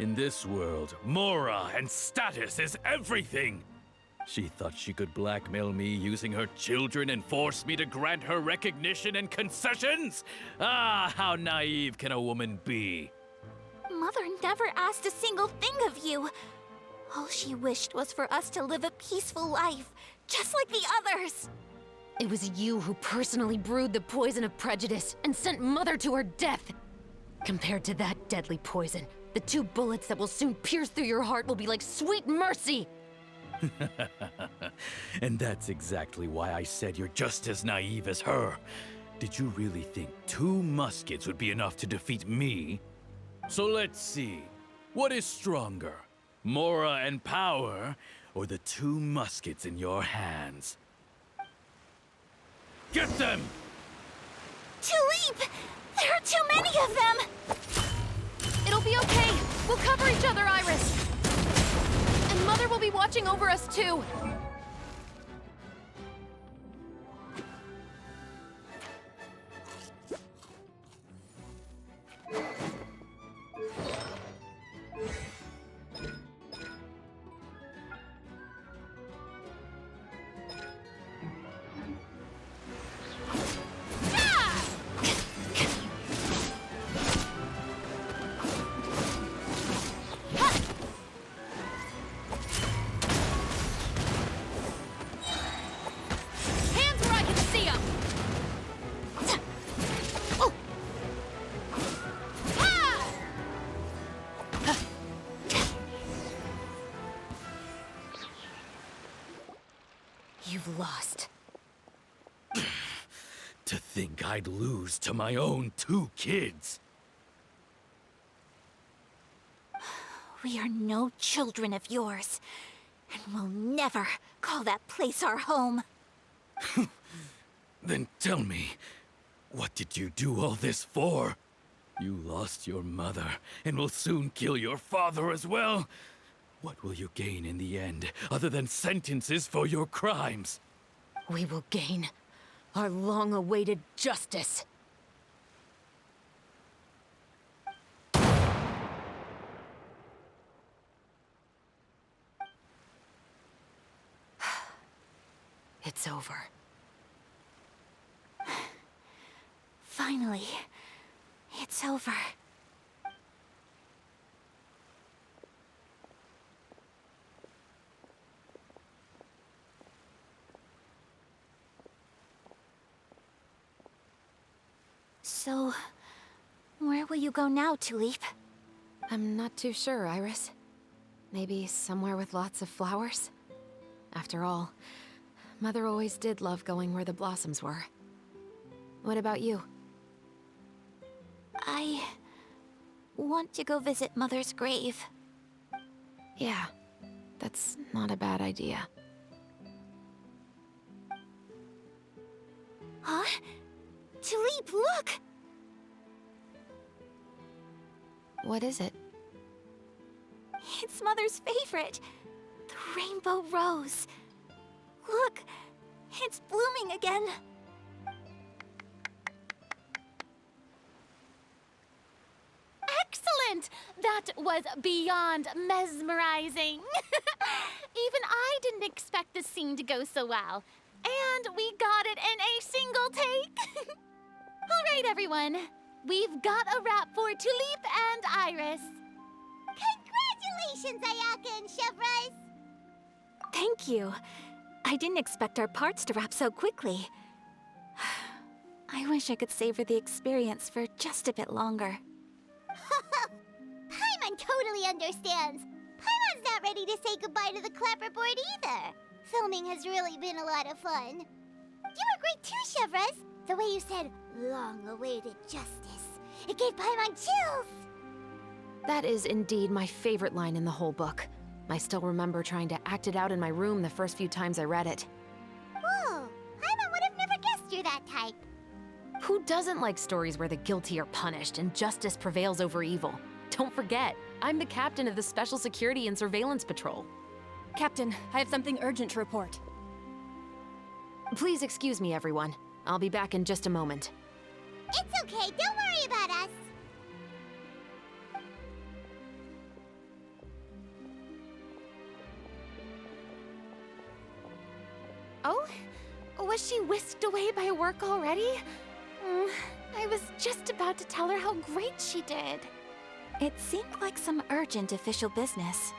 In this world, Mora and status is everything. She thought she could blackmail me using her children and force me to grant her recognition and concessions? Ah, how naive can a woman be? Mother never asked a single thing of you. All she wished was for us to live a peaceful life, just like the others. It was you who personally brewed the poison of prejudice and sent Mother to her death. Compared to that deadly poison, the 2 bullets that will soon pierce through your heart will be like sweet mercy. And that's exactly why I said you're just as naive as her. Did you really think 2 muskets would be enough to defeat me? So let's see. What is stronger? Mora and power, or the 2 muskets in your hands? Get them! Tulip! There are too many of them! It'll be okay. We'll cover each other, Iris. And Mother will be watching over us, too. You've lost. To think I'd lose to my own 2 kids. We are no children of yours, and we'll never call that place our home. Then tell me, what did you do all this for? You lost your mother, and will soon kill your father as well. What will you gain in the end, other than sentences for your crimes? We will gain our long-awaited justice. It's over. Finally, it's over. So, where will you go now, Tulip? I'm not too sure, Iris. Maybe somewhere with lots of flowers? After all, Mother always did love going where the blossoms were. What about you? I want to go visit Mother's grave. Yeah, that's not a bad idea. Huh? Tulip, look! What is it? It's Mother's favorite. The rainbow rose. Look, it's blooming again. Excellent! That was beyond mesmerizing. Even I didn't expect the scene to go so well. And we got it in a single take. All right, everyone. We've got a wrap for Tulip and Iris. Congratulations, Ayaka and Chevrolet! Thank you. I didn't expect our parts to wrap so quickly. I wish I could savor the experience for just a bit longer. Paimon totally understands. Paimon's not ready to say goodbye to the clapperboard either. Filming has really been a lot of fun. You were great too, Chevrolet. The way you said, long-awaited justice. It gave Paimon chills. That is indeed my favorite line in the whole book. I still remember trying to act it out in my room the first few times I read it. Whoa, Paimon would have never guessed you're that type. Who doesn't like stories where the guilty are punished and justice prevails over evil? Don't forget, I'm the captain of the Special Security and Surveillance Patrol. Captain, I have something urgent to report. Please excuse me, everyone. I'll be back in just a moment. It's okay, don't worry about us. Oh? Was she whisked away by work already? I was just about to tell her how great she did. It seemed like some urgent official business.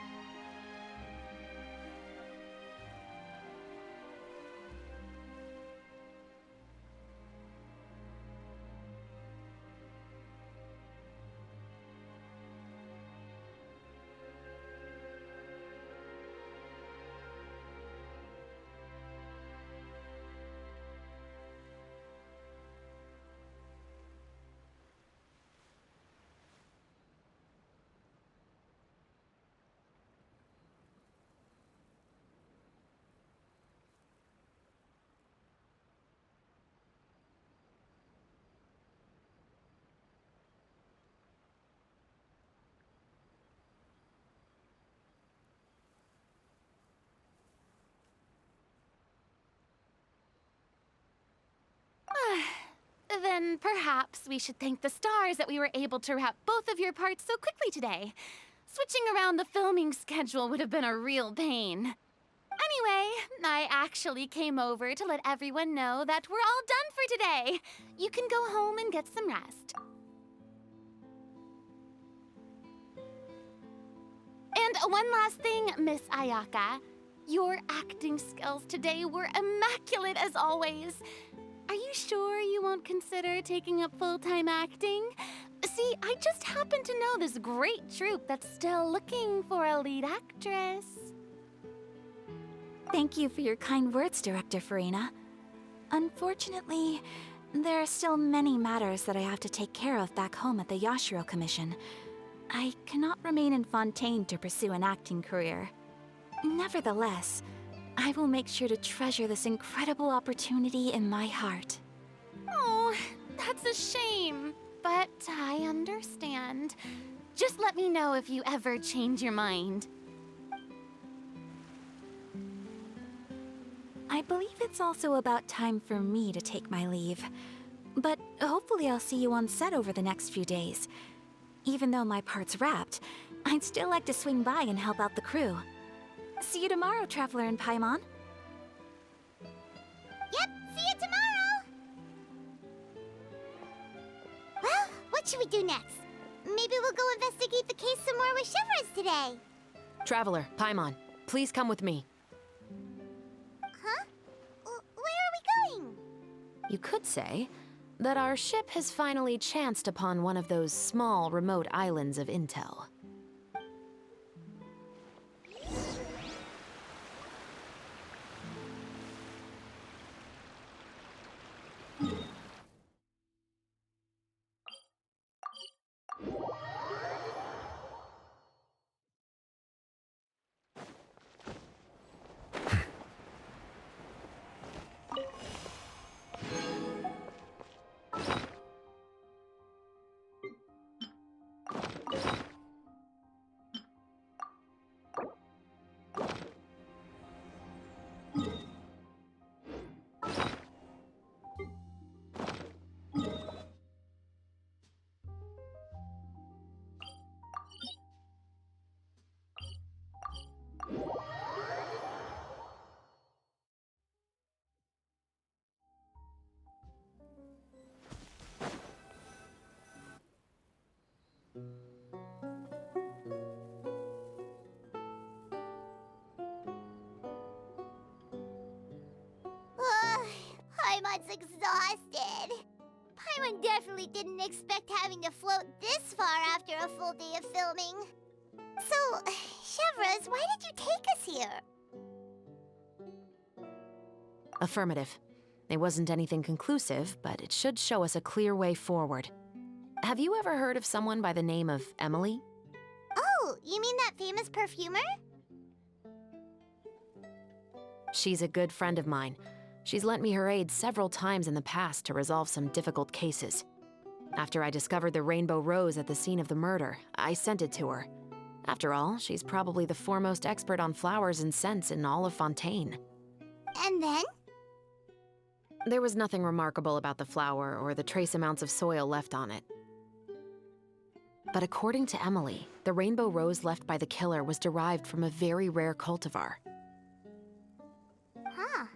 Then perhaps we should thank the stars that we were able to wrap both of your parts so quickly today. Switching around the filming schedule would have been a real pain. Anyway, I actually came over to let everyone know that we're all done for today. You can go home and get some rest. And one last thing, Miss Ayaka. Your acting skills today were immaculate as always. Are you sure you won't consider taking up full-time acting? See, I just happen to know this great troupe that's still looking for a lead actress. Thank you for your kind words, Director Farina. Unfortunately, there are still many matters that I have to take care of back home at the Yashiro Commission. I cannot remain in Fontaine to pursue an acting career. Nevertheless, I will make sure to treasure this incredible opportunity in my heart. Oh, that's a shame. But I understand. Just let me know if you ever change your mind. I believe it's also about time for me to take my leave. But hopefully I'll see you on set over the next few days. Even though my part's wrapped, I'd still like to swing by and help out the crew. See you tomorrow, Traveler and Paimon. Yep, see you tomorrow! Well, what should we do next? Maybe we'll go investigate the case some more with Shivers today. Traveler, Paimon, please come with me. Huh? Where are we going? You could say that our ship has finally chanced upon one of those small, remote islands of intel. Paimon's exhausted. Paimon definitely didn't expect having to float this far after a full day of filming. So, Chevres, why did you take us here? Affirmative. It wasn't anything conclusive, but it should show us a clear way forward. Have you ever heard of someone by the name of Emily? Oh, you mean that famous perfumer? She's a good friend of mine. She's lent me her aid several times in the past to resolve some difficult cases. After I discovered the rainbow rose at the scene of the murder, I sent it to her. After all, she's probably the foremost expert on flowers and scents in all of Fontaine. And then? There was nothing remarkable about the flower or the trace amounts of soil left on it. But according to Emily, the rainbow rose left by the killer was derived from a very rare cultivar. Huh.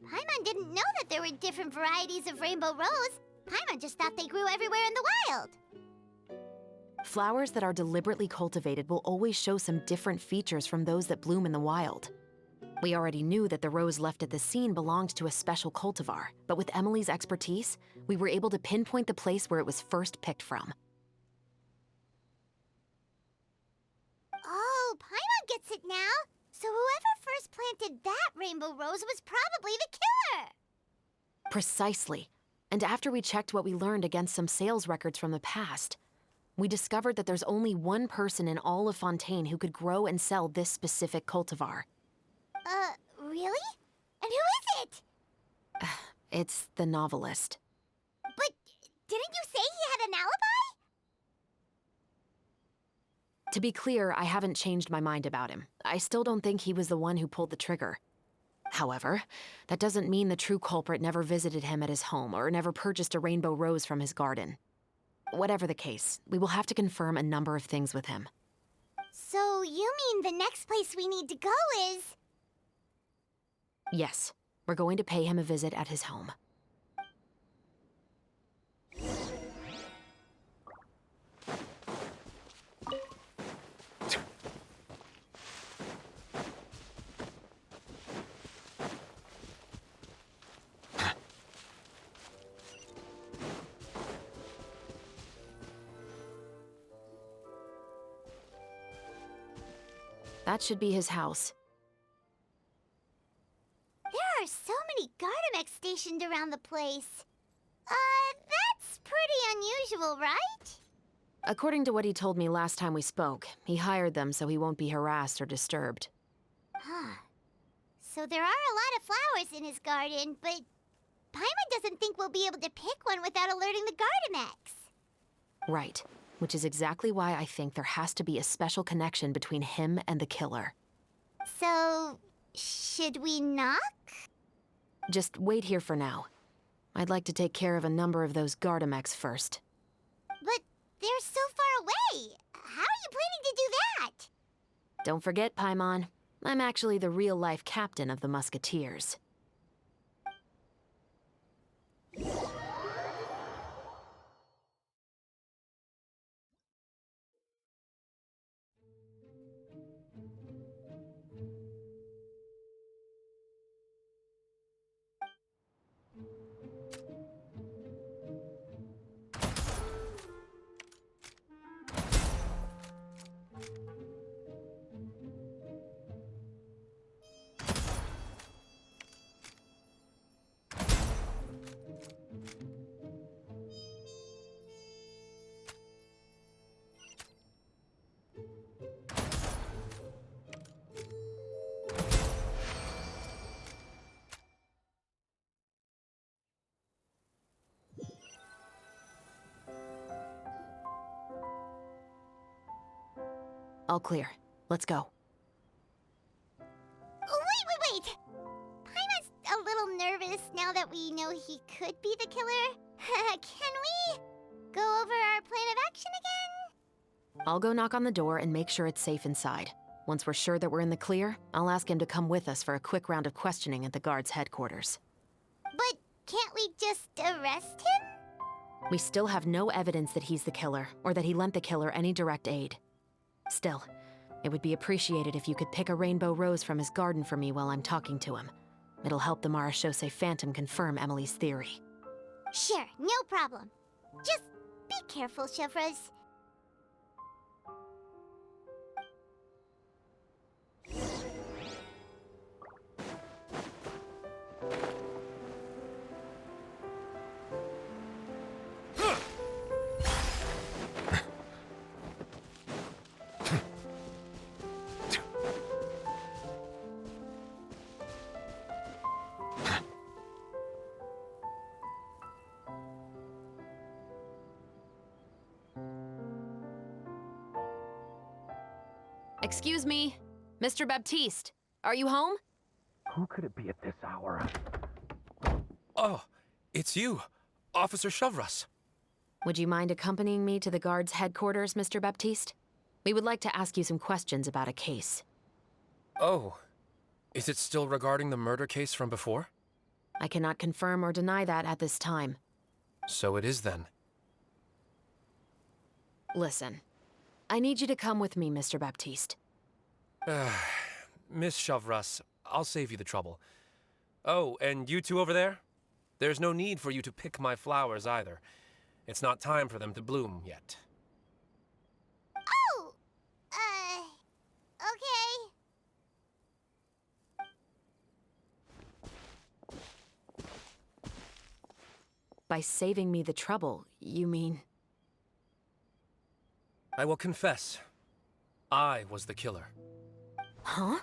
Paimon didn't know that there were different varieties of rainbow rose. Paimon just thought they grew everywhere in the wild. Flowers that are deliberately cultivated will always show some different features from those that bloom in the wild. We already knew that the rose left at the scene belonged to a special cultivar, but with Emily's expertise, we were able to pinpoint the place where it was first picked from. Oh, Paimon gets it now. So whoever first planted that rainbow rose was probably the killer. Precisely. And after we checked what we learned against some sales records from the past, we discovered that there's only one person in all of Fontaine who could grow and sell this specific cultivar. Really? And who is it? It's the novelist. But didn't you say he had an alibi? To be clear, I haven't changed my mind about him. I still don't think he was the one who pulled the trigger. However, that doesn't mean the true culprit never visited him at his home or never purchased a rainbow rose from his garden. Whatever the case, we will have to confirm a number of things with him. So you mean the next place we need to go is... Yes, we're going to pay him a visit at his home. That should be his house. There are so many Gardamex stationed around the place. That's pretty unusual, right? According to what he told me last time we spoke, he hired them so he won't be harassed or disturbed. Huh. So there are a lot of flowers in his garden, but Paimon doesn't think we'll be able to pick one without alerting the Gardamex. Right, which is exactly why I think there has to be a special connection between him and the killer. So, should we knock? Just wait here for now. I'd like to take care of a number of those Gardamex first. But they're so far away. How are you planning to do that? Don't forget, Paimon, I'm actually the real-life captain of the Musketeers. All clear. Let's go. Wait! Paimon's a little nervous now that we know he could be the killer. Can we go over our plan of action again? I'll go knock on the door and make sure it's safe inside. Once we're sure that we're in the clear, I'll ask him to come with us for a quick round of questioning at the guard's headquarters. But can't we just arrest him? We still have no evidence that he's the killer, or that he lent the killer any direct aid. Still, it would be appreciated if you could pick a rainbow rose from his garden for me while I'm talking to him. It'll help the Marachose Phantom confirm Emily's theory. Sure, no problem. Just be careful, Chevreuse. Excuse me, Mr. Baptiste, are you home? Who could it be at this hour? Oh, it's you, Officer Chevreuse. Would you mind accompanying me to the guard's headquarters, Mr. Baptiste? We would like to ask you some questions about a case. Oh, is it still regarding the murder case from before? I cannot confirm or deny that at this time. So it is then. Listen, I need you to come with me, Mr. Baptiste. Miss Chevreuse, I'll save you the trouble. Oh, and you two over there? There's no need for you to pick my flowers either. It's not time for them to bloom yet. Oh! Okay. By saving me the trouble, you mean... I will confess. I was the killer. Huh?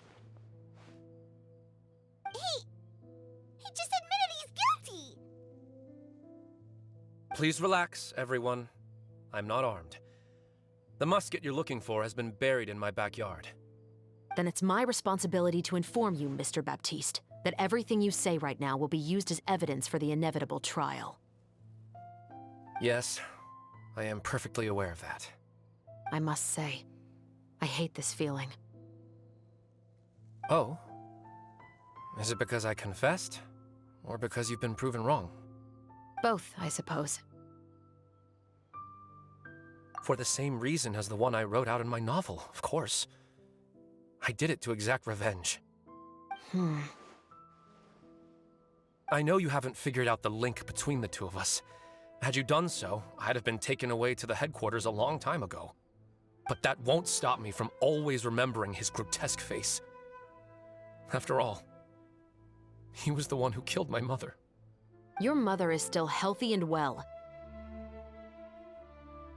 He just admitted he's guilty! Please relax, everyone. I'm not armed. The musket you're looking for has been buried in my backyard. Then it's my responsibility to inform you, Mr. Baptiste, that everything you say right now will be used as evidence for the inevitable trial. Yes, I am perfectly aware of that. I must say, I hate this feeling. Oh? Is it because I confessed? Or because you've been proven wrong? Both, I suppose. For the same reason as the one I wrote out in my novel, of course. I did it to exact revenge. I know you haven't figured out the link between the two of us. Had you done so, I'd have been taken away to the headquarters a long time ago. But that won't stop me from always remembering his grotesque face. After all, he was the one who killed my mother. Your mother is still healthy and well.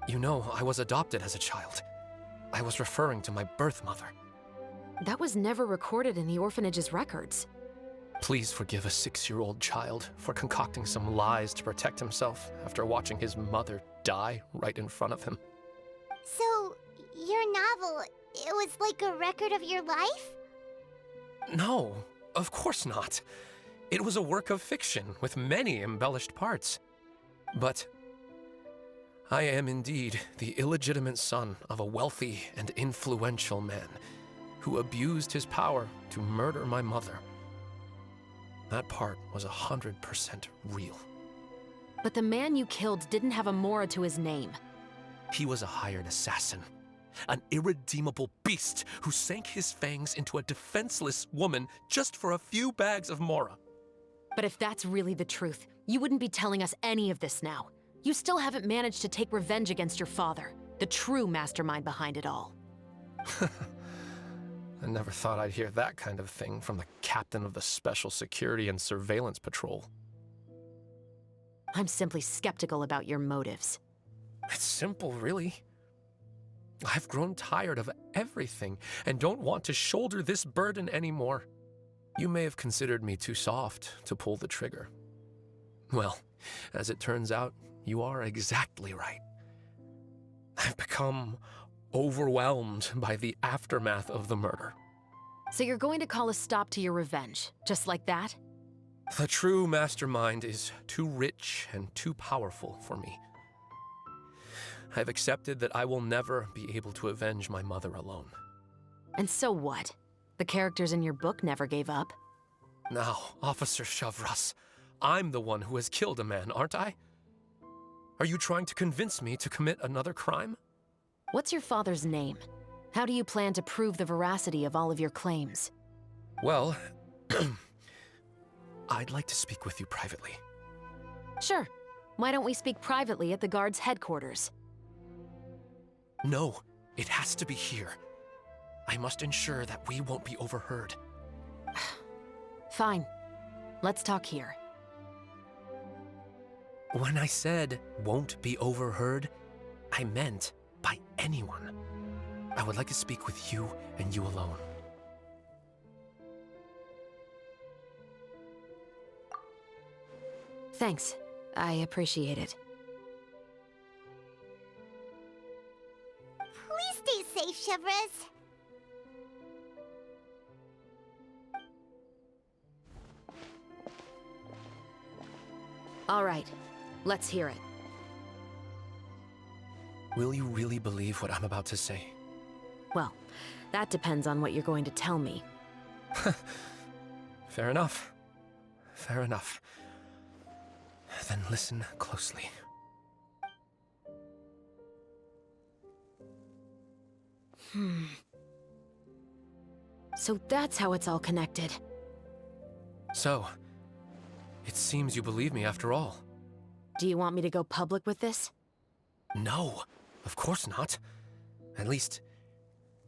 You know, I was adopted as a child. I was referring to my birth mother. That was never recorded in the orphanage's records. Please forgive a 6-year-old child for concocting some lies to protect himself after watching his mother die right in front of him. So, your novel, it was like a record of your life? No, of course not. It was a work of fiction with many embellished parts. But I am indeed the illegitimate son of a wealthy and influential man who abused his power to murder my mother. That part was 100% real. But the man you killed didn't have a Mora to his name. He was a hired assassin. An irredeemable beast who sank his fangs into a defenseless woman just for a few bags of Mora. But if that's really the truth, you wouldn't be telling us any of this now. You still haven't managed to take revenge against your father, the true mastermind behind it all. I never thought I'd hear that kind of thing from the captain of the Special Security and Surveillance Patrol. I'm simply skeptical about your motives. It's simple, really. I've grown tired of everything and don't want to shoulder this burden anymore. You may have considered me too soft to pull the trigger. Well, as it turns out, you are exactly right. I've become overwhelmed by the aftermath of the murder. So you're going to call a stop to your revenge, just like that? The true mastermind is too rich and too powerful for me. I've accepted that I will never be able to avenge my mother alone. And so what? The characters in your book never gave up? Now, Officer Chevreuse, I'm the one who has killed a man, aren't I? Are you trying to convince me to commit another crime? What's your father's name? How do you plan to prove the veracity of all of your claims? Well, I'd like to speak with you privately. Sure. Why don't we speak privately at the guard's headquarters? No, it has to be here. I must ensure that we won't be overheard. Fine. Let's talk here. When I said won't be overheard, I meant by anyone. I would like to speak with you and you alone. Thanks. I appreciate it. Please stay safe, Chevres. All right. Let's hear it. Will you really believe what I'm about to say? Well, that depends on what you're going to tell me. Fair enough. Fair enough. Then listen closely. So that's how it's all connected. So, it seems you believe me after all. Do you want me to go public with this? No, of course not. At least,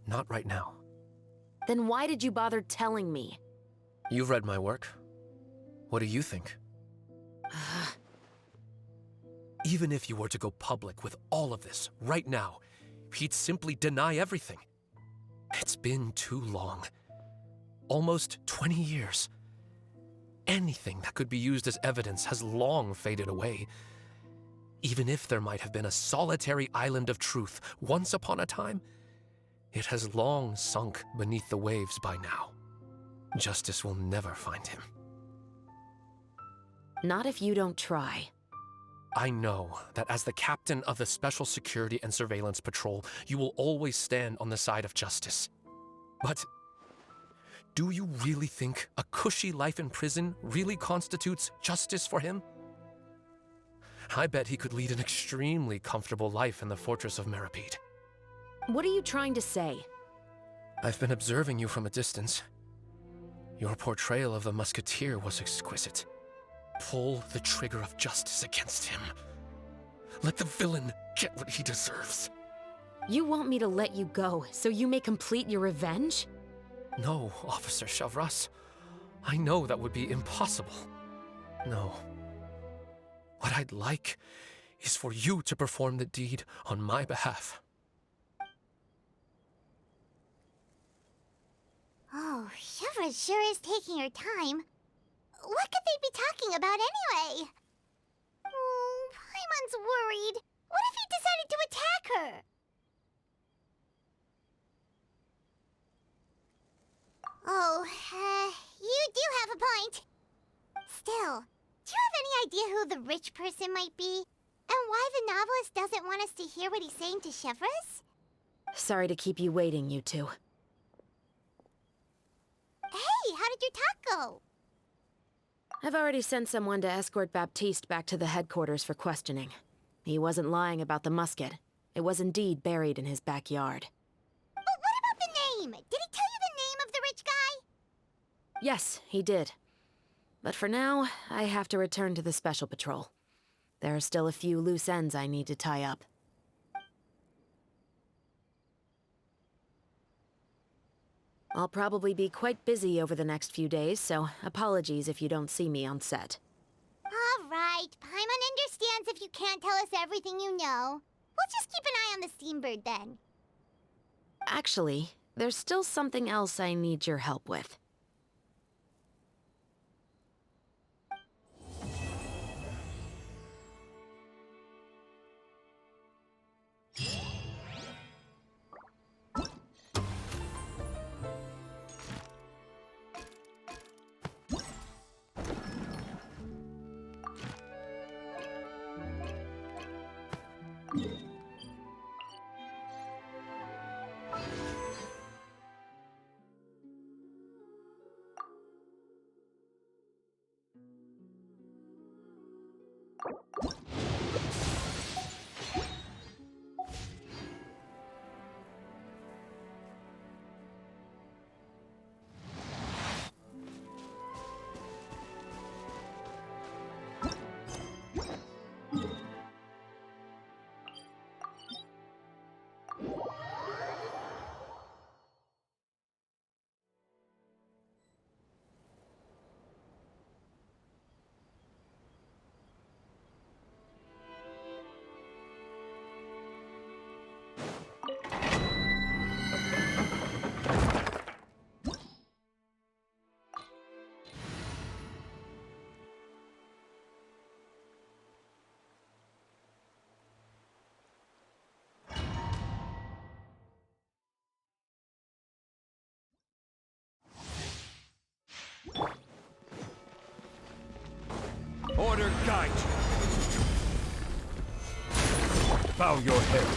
not right now. Then why did you bother telling me? You've read my work. What do you think? Even if you were to go public with all of this right now, he'd simply deny everything. It's been too long. Almost 20 years. Anything that could be used as evidence has long faded away. Even if there might have been a solitary island of truth once upon a time, it has long sunk beneath the waves by now. Justice will never find him. Not if you don't try. I know that as the captain of the Special Security and Surveillance Patrol, you will always stand on the side of justice. But do you really think a cushy life in prison really constitutes justice for him? I bet he could lead an extremely comfortable life in the fortress of Meripede. What are you trying to say? I've been observing you from a distance. Your portrayal of the musketeer was exquisite. Pull the trigger of justice against him. Let the villain get what he deserves. You want me to let you go so you may complete your revenge? No, Officer Chevres. I know that would be impossible. No. What I'd like is for you to perform the deed on my behalf. Oh, Chevres sure is taking her time. What could they be talking about anyway? Oh, Paimon's worried. What if he decided to attack her? Oh, you do have a point. Still, do you have any idea who the rich person might be? And why the novelist doesn't want us to hear what he's saying to Chevres? Sorry to keep you waiting, you two. Hey, how did your talk go? I've already sent someone to escort Baptiste back to the headquarters for questioning. He wasn't lying about the musket. It was indeed buried in his backyard. But what about the name? Did he tell you the name of the rich guy? Yes, he did. But for now, I have to return to the Special Patrol. There are still a few loose ends I need to tie up. I'll probably be quite busy over the next few days, so apologies if you don't see me on set. All right, Paimon understands if you can't tell us everything you know. We'll just keep an eye on the Steambird then. Actually, there's still something else I need your help with. Order guide you. Bow your head.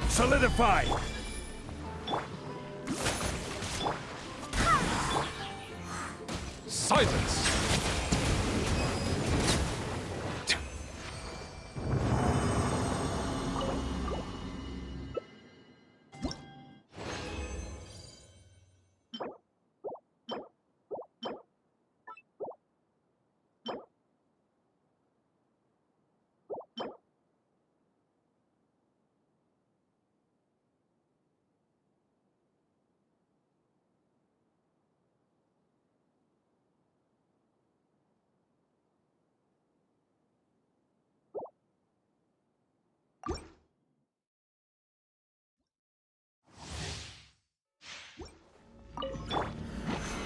Solidify! Silence!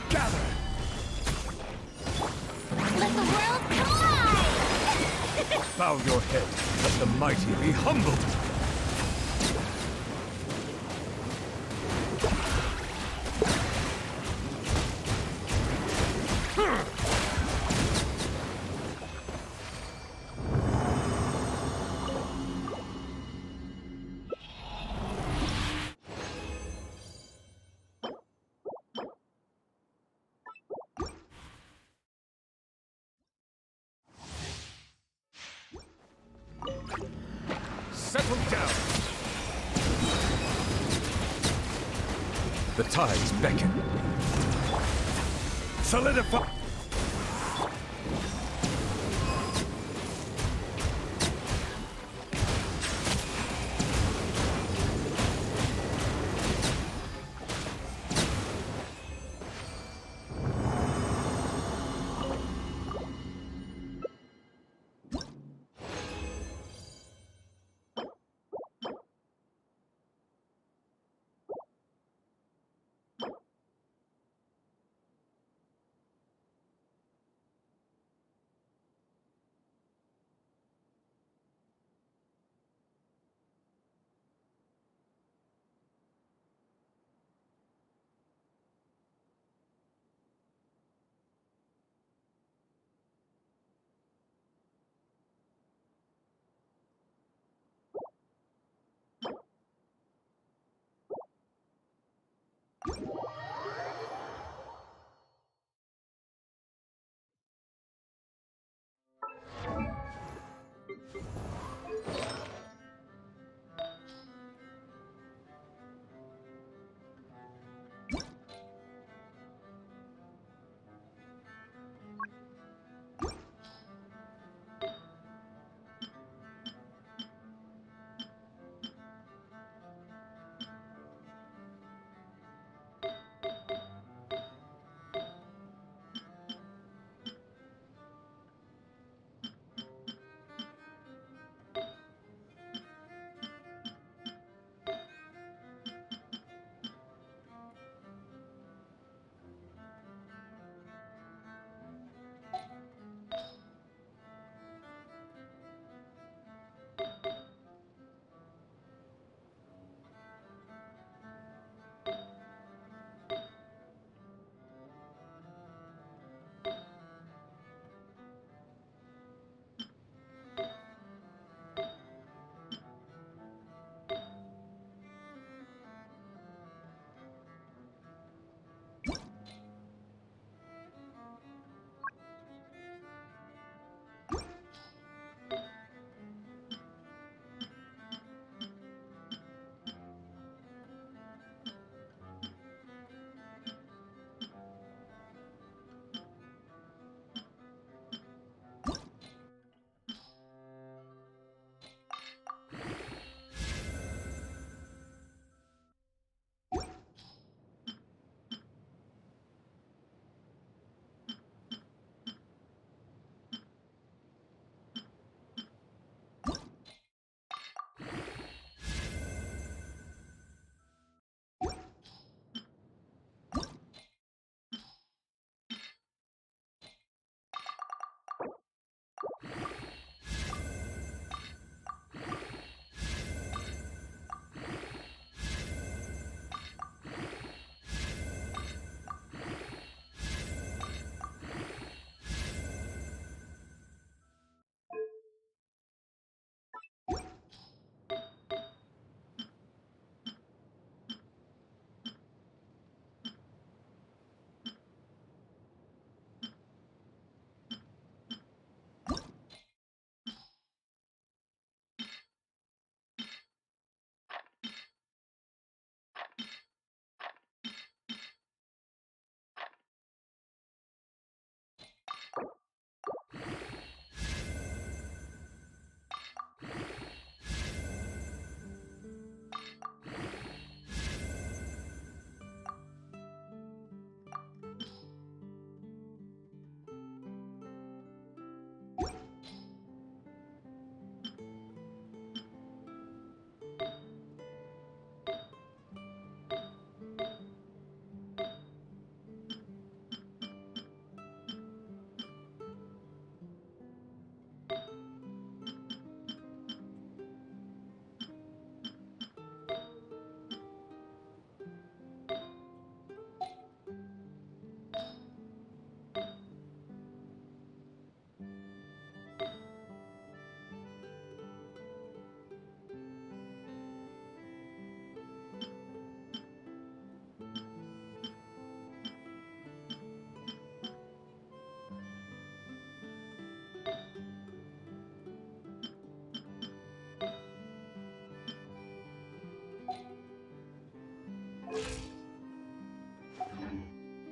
Gather! Let the world collide! Bow your head. Let the mighty be humbled. Settle down. The tides beckon. Solidify.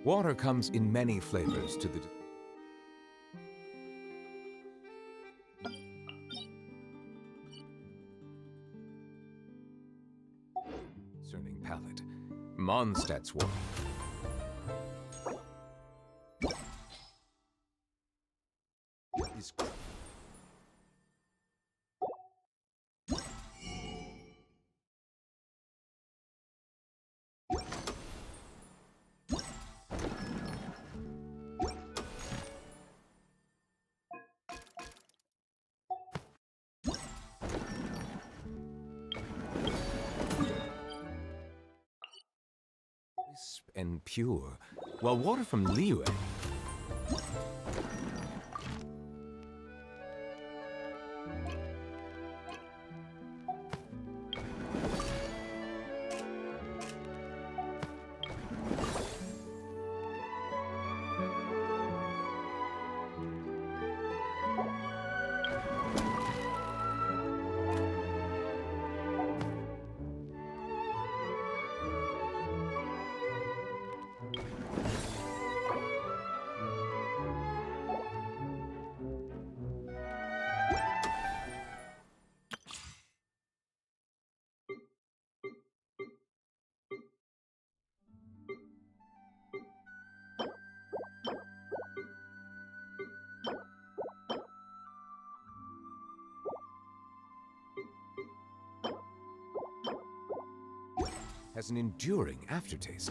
Water comes in many flavors to the discerning palate. Mondstadt's water. Is crisp and pure, while water from Liyue has an enduring aftertaste.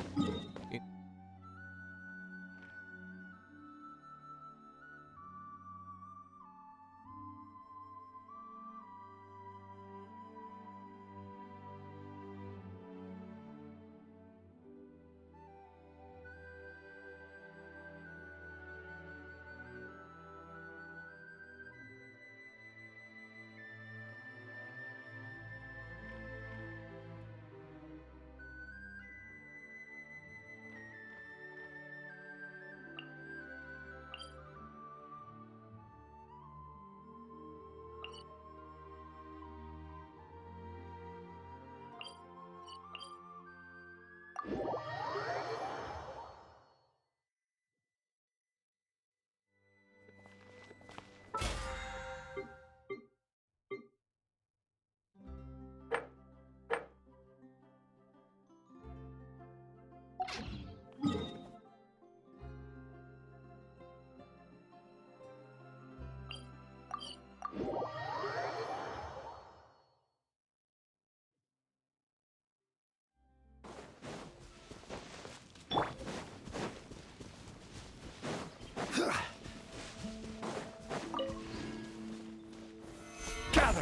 Gather!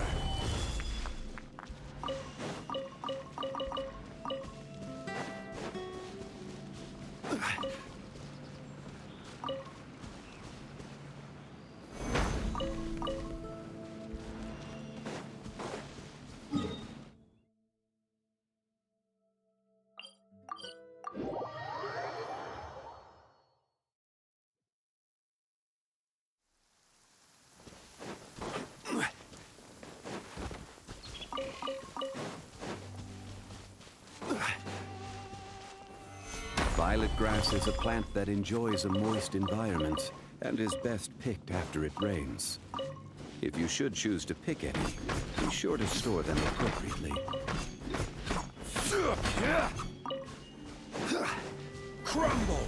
Violet grass is a plant that enjoys a moist environment and is best picked after it rains. If you should choose to pick any, be sure to store them appropriately. Crumble!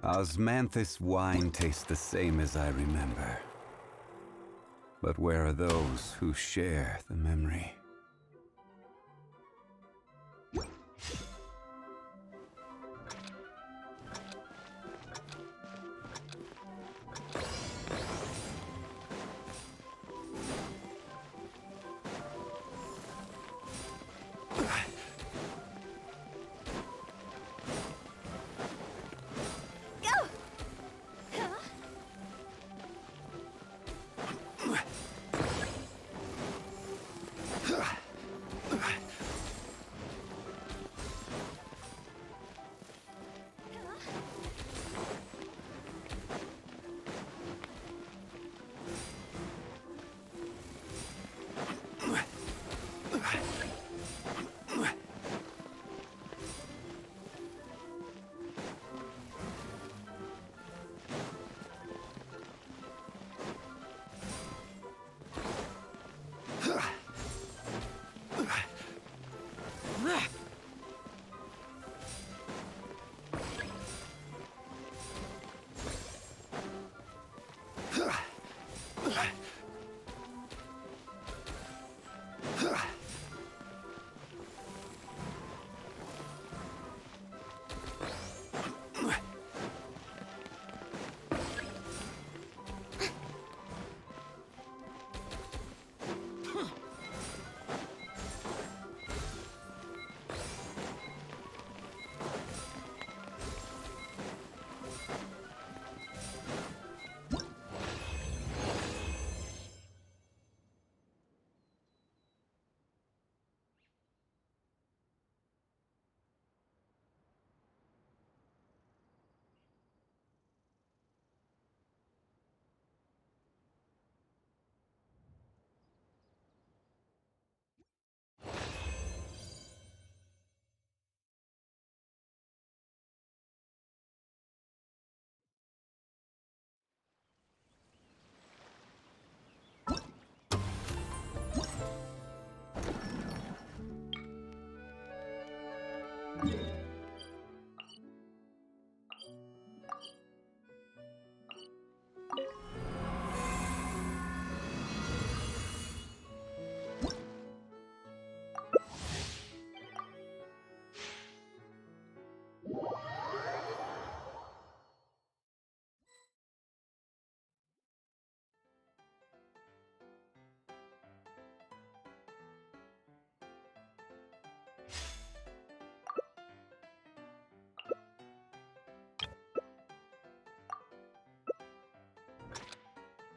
Osmanthus wine tastes the same as I remember. But where are those who share the memory?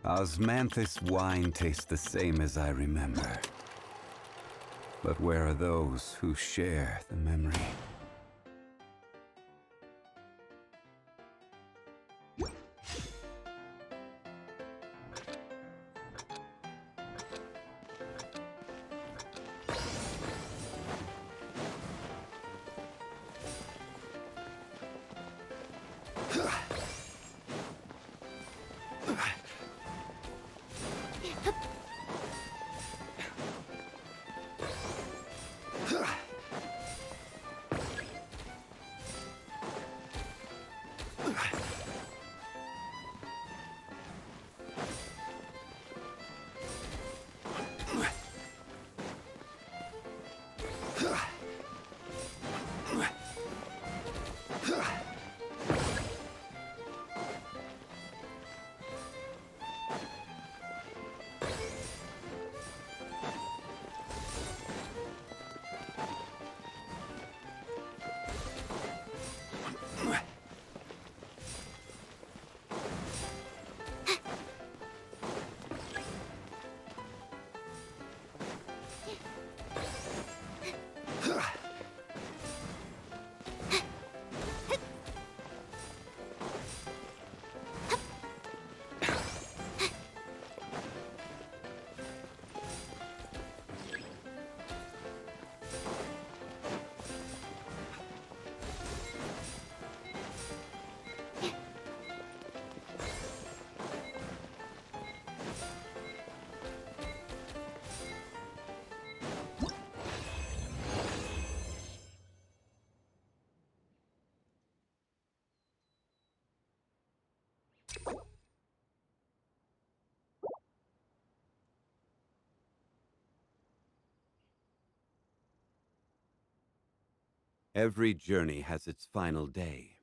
Osmanthus wine tastes the same as I remember. But where are those who share the memory? Every journey has its final day.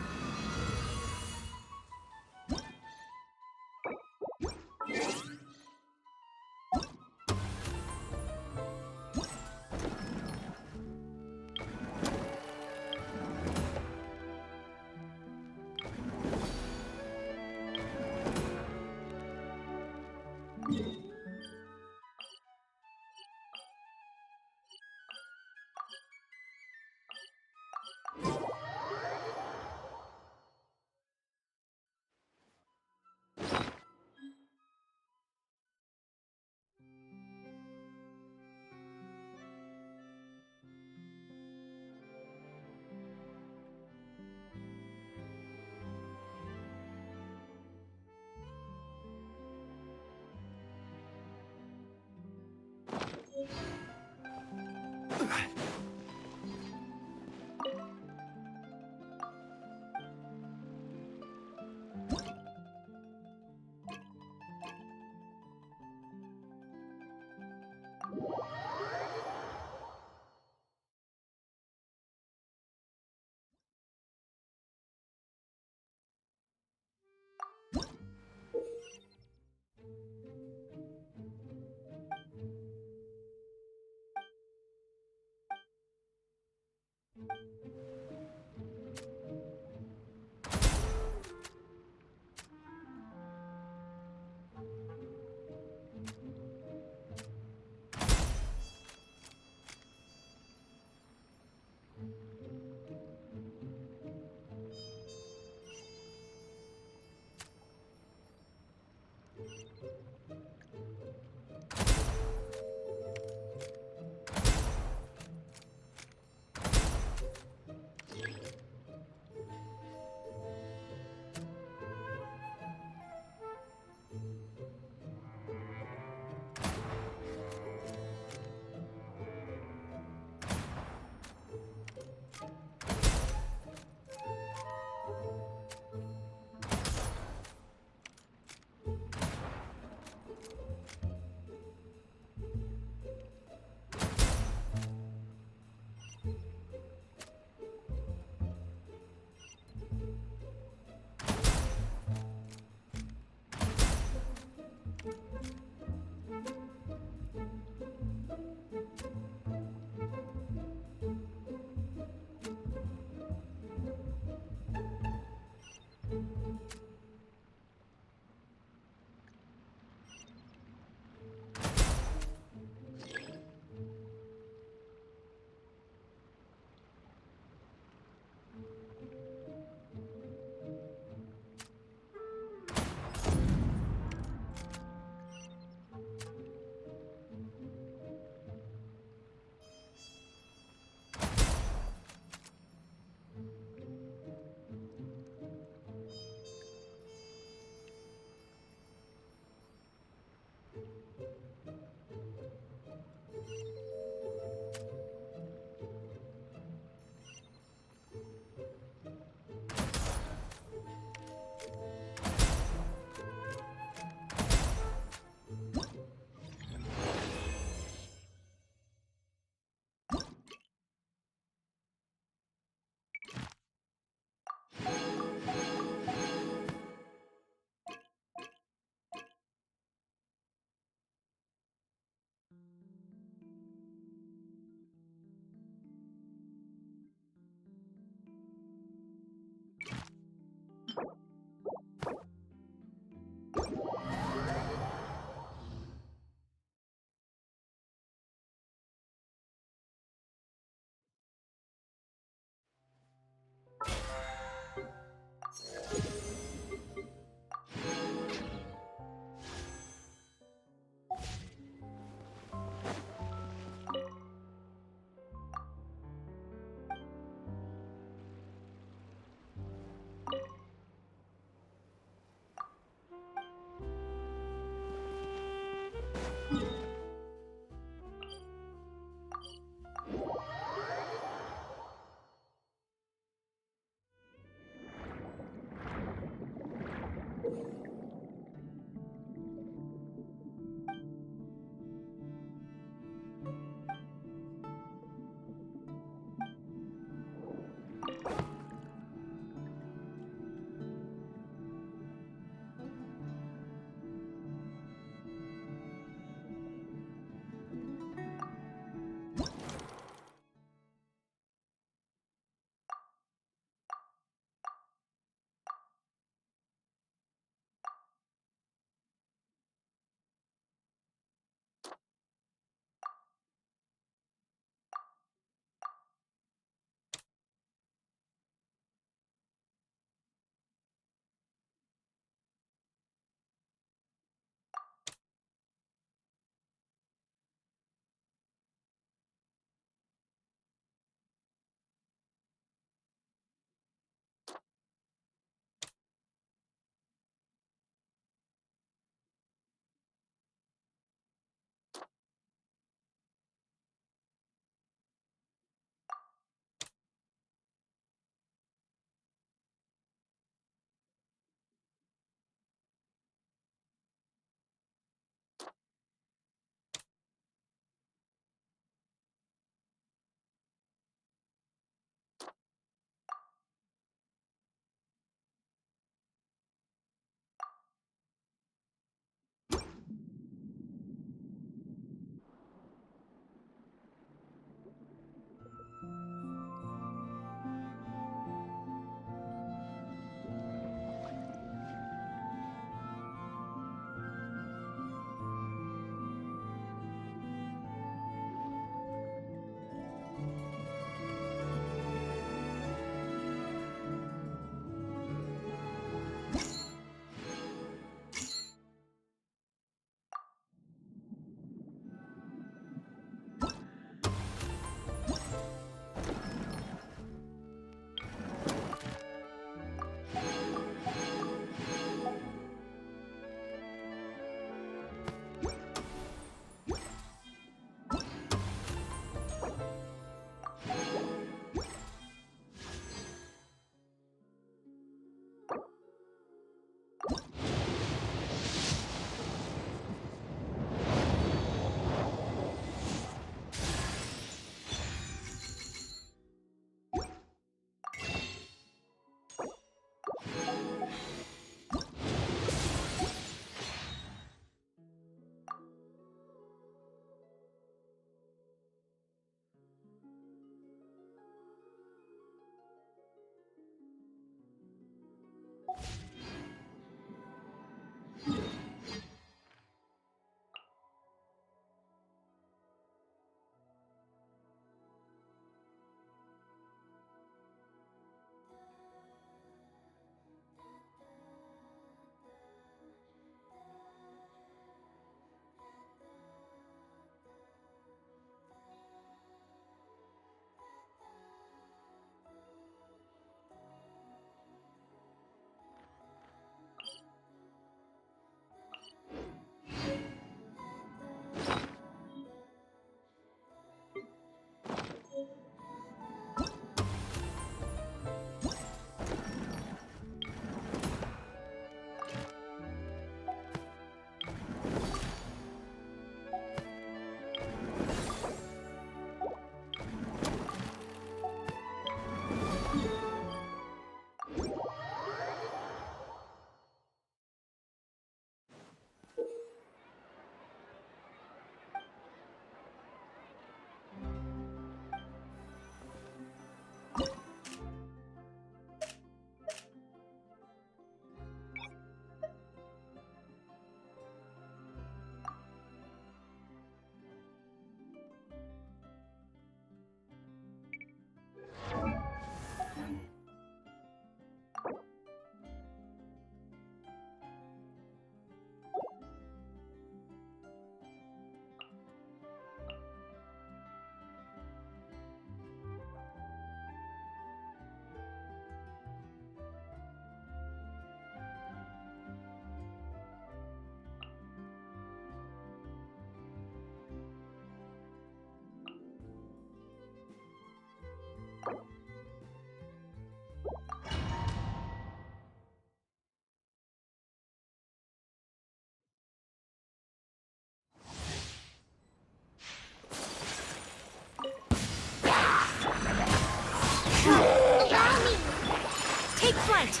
flight!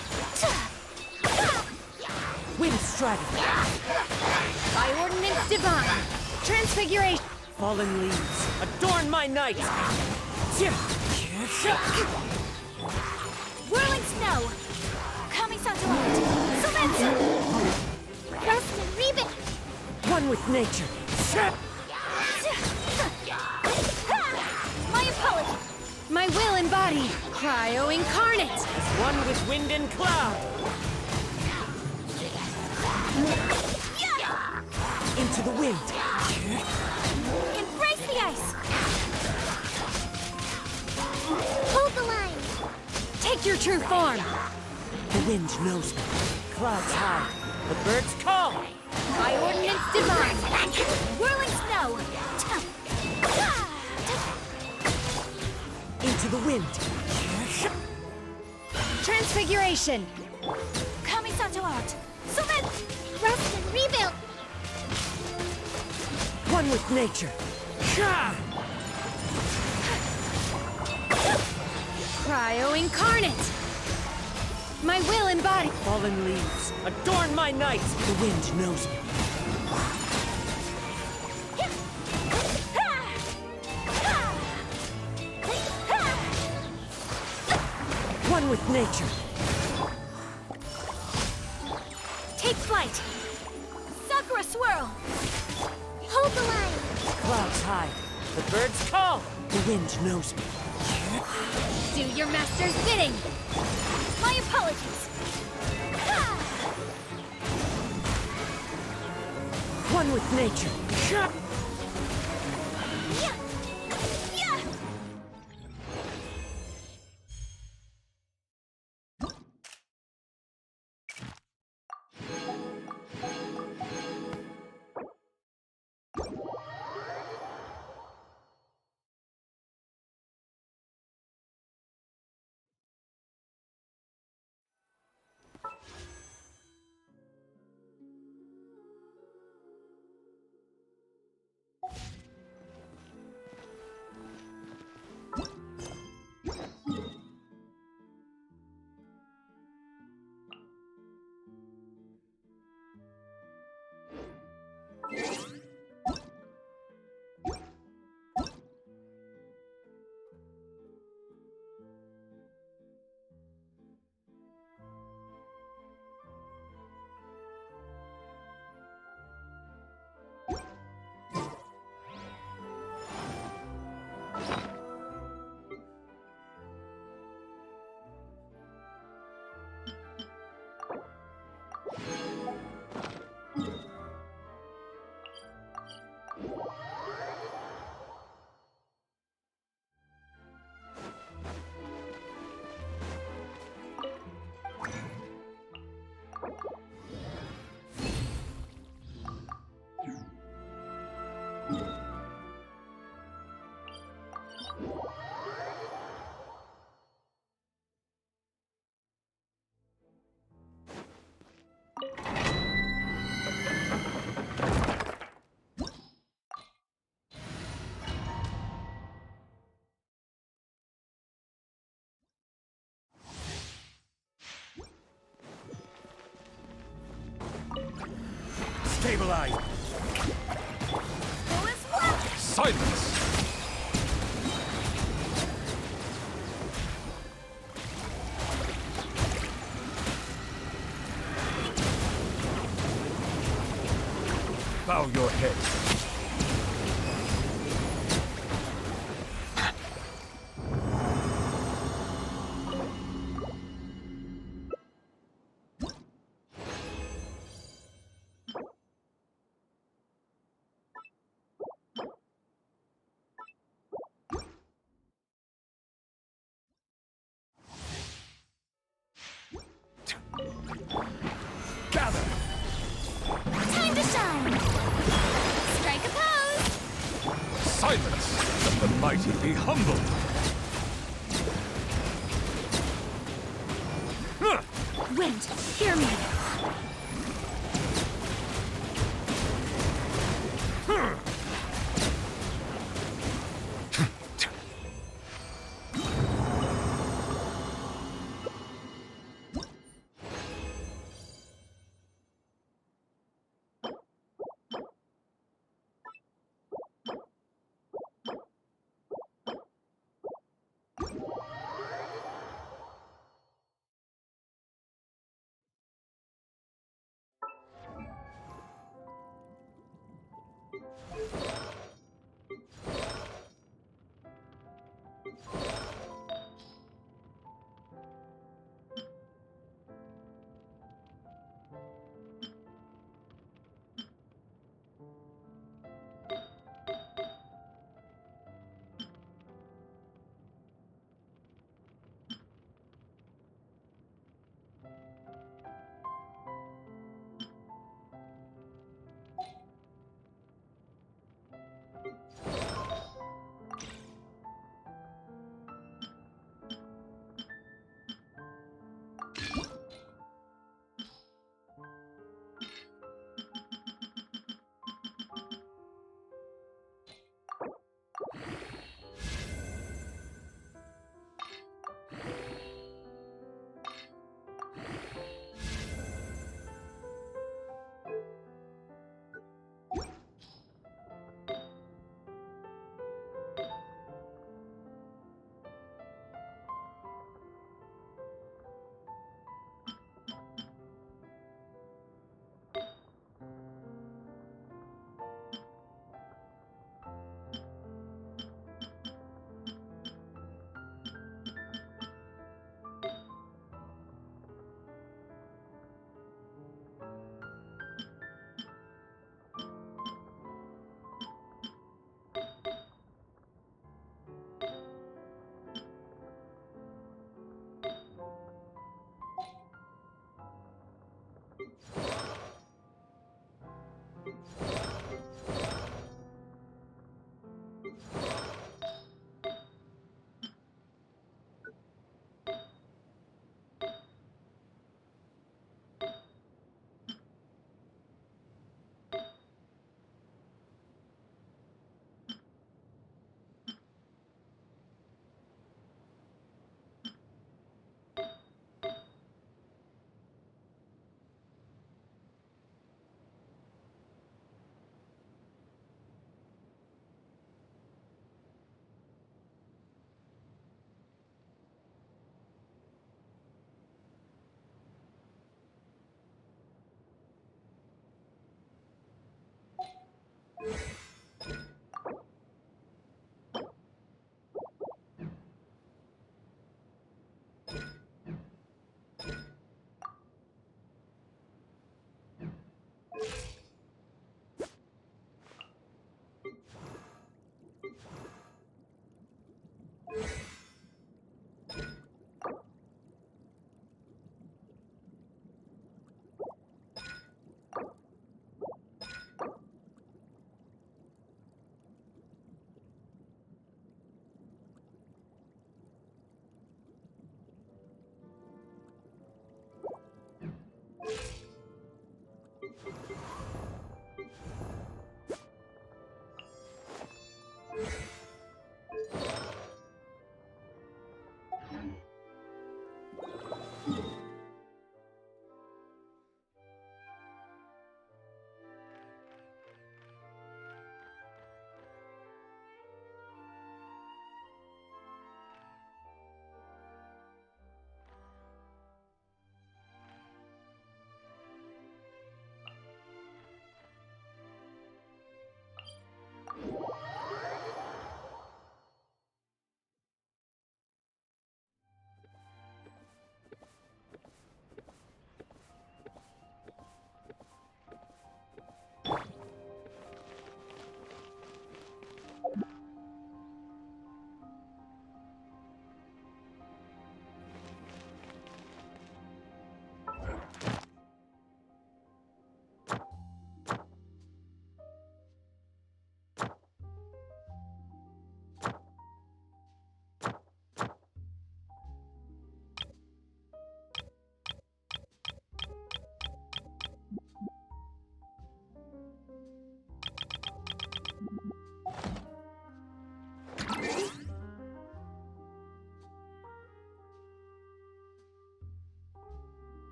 Wind Strider. By Ordinance Divine. Transfiguration. Fallen leaves, adorn my night! Whirling snow! Kamisato art! Sometsu! Rust and rebuild! One with nature! My apologies! My will embodied! Cryo incarnate! One with wind and cloud! Into the wind! Embrace the ice! Hold the line! Take your true form! The wind knows me. Clouds high. The birds call! By Ordinance Divine! Whirling snow! Into the wind! Transfiguration! Kamisato art! Sometsu! Rust and rebuild! One with nature! Cryo incarnate! My will embodied! Fallen leaves, adorn my night! The wind knows me. One with nature! Take flight! Sakura swirl! Hold the line! Clouds high. The birds call! The wind knows me. Do your master's bidding! My apologies! One with nature! Stabilize! Silence! Bow your head. Gather! Time to shine! Strike a pose! Silence! Let the mighty be humbled! Wind, hear me!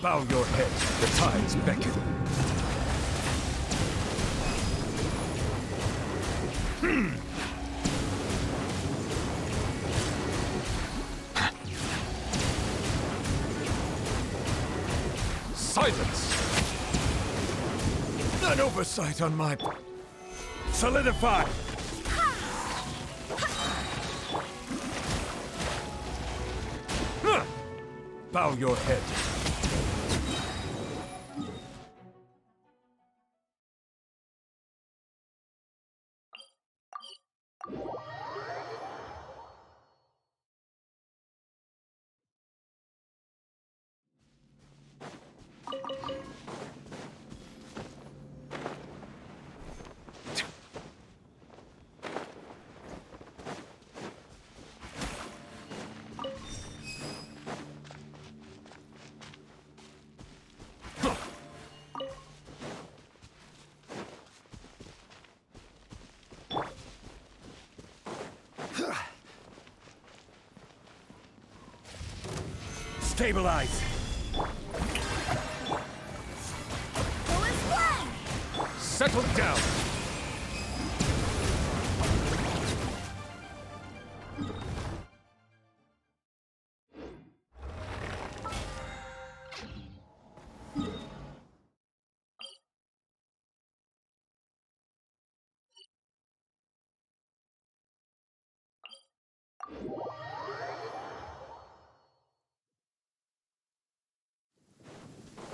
Bow your head, the tides beckon. Silence! An oversight on my... Solidify! Bow your head. Stabilize! Settle down!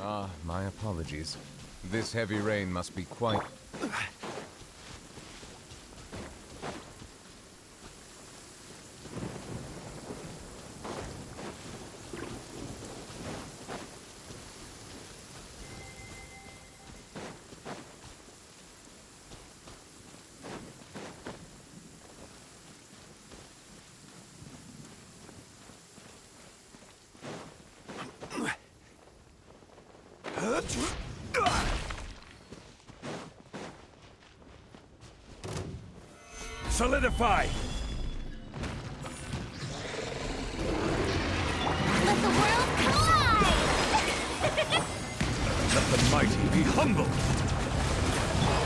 Ah, my apologies. This heavy rain must be quite... Solidify! Let the world collide! Let the mighty be humble!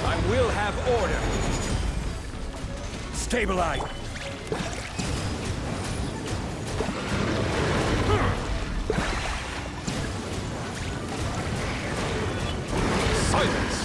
I will have order! Stabilize! Silence!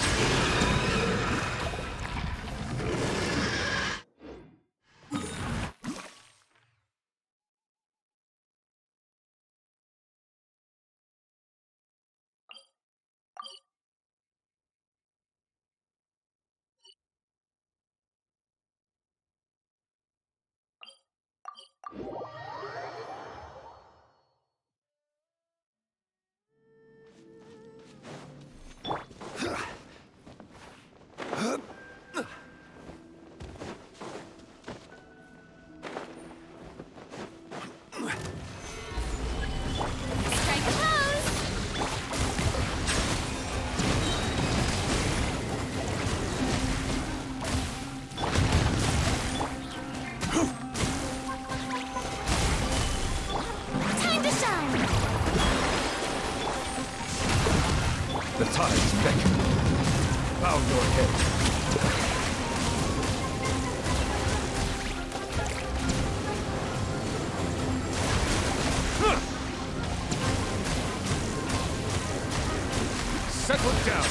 Strike a pose! Time to shine! The tides beckon. Bow your head. Settle down.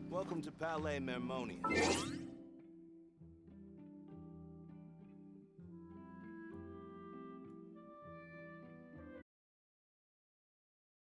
Welcome to Palais Mermonius.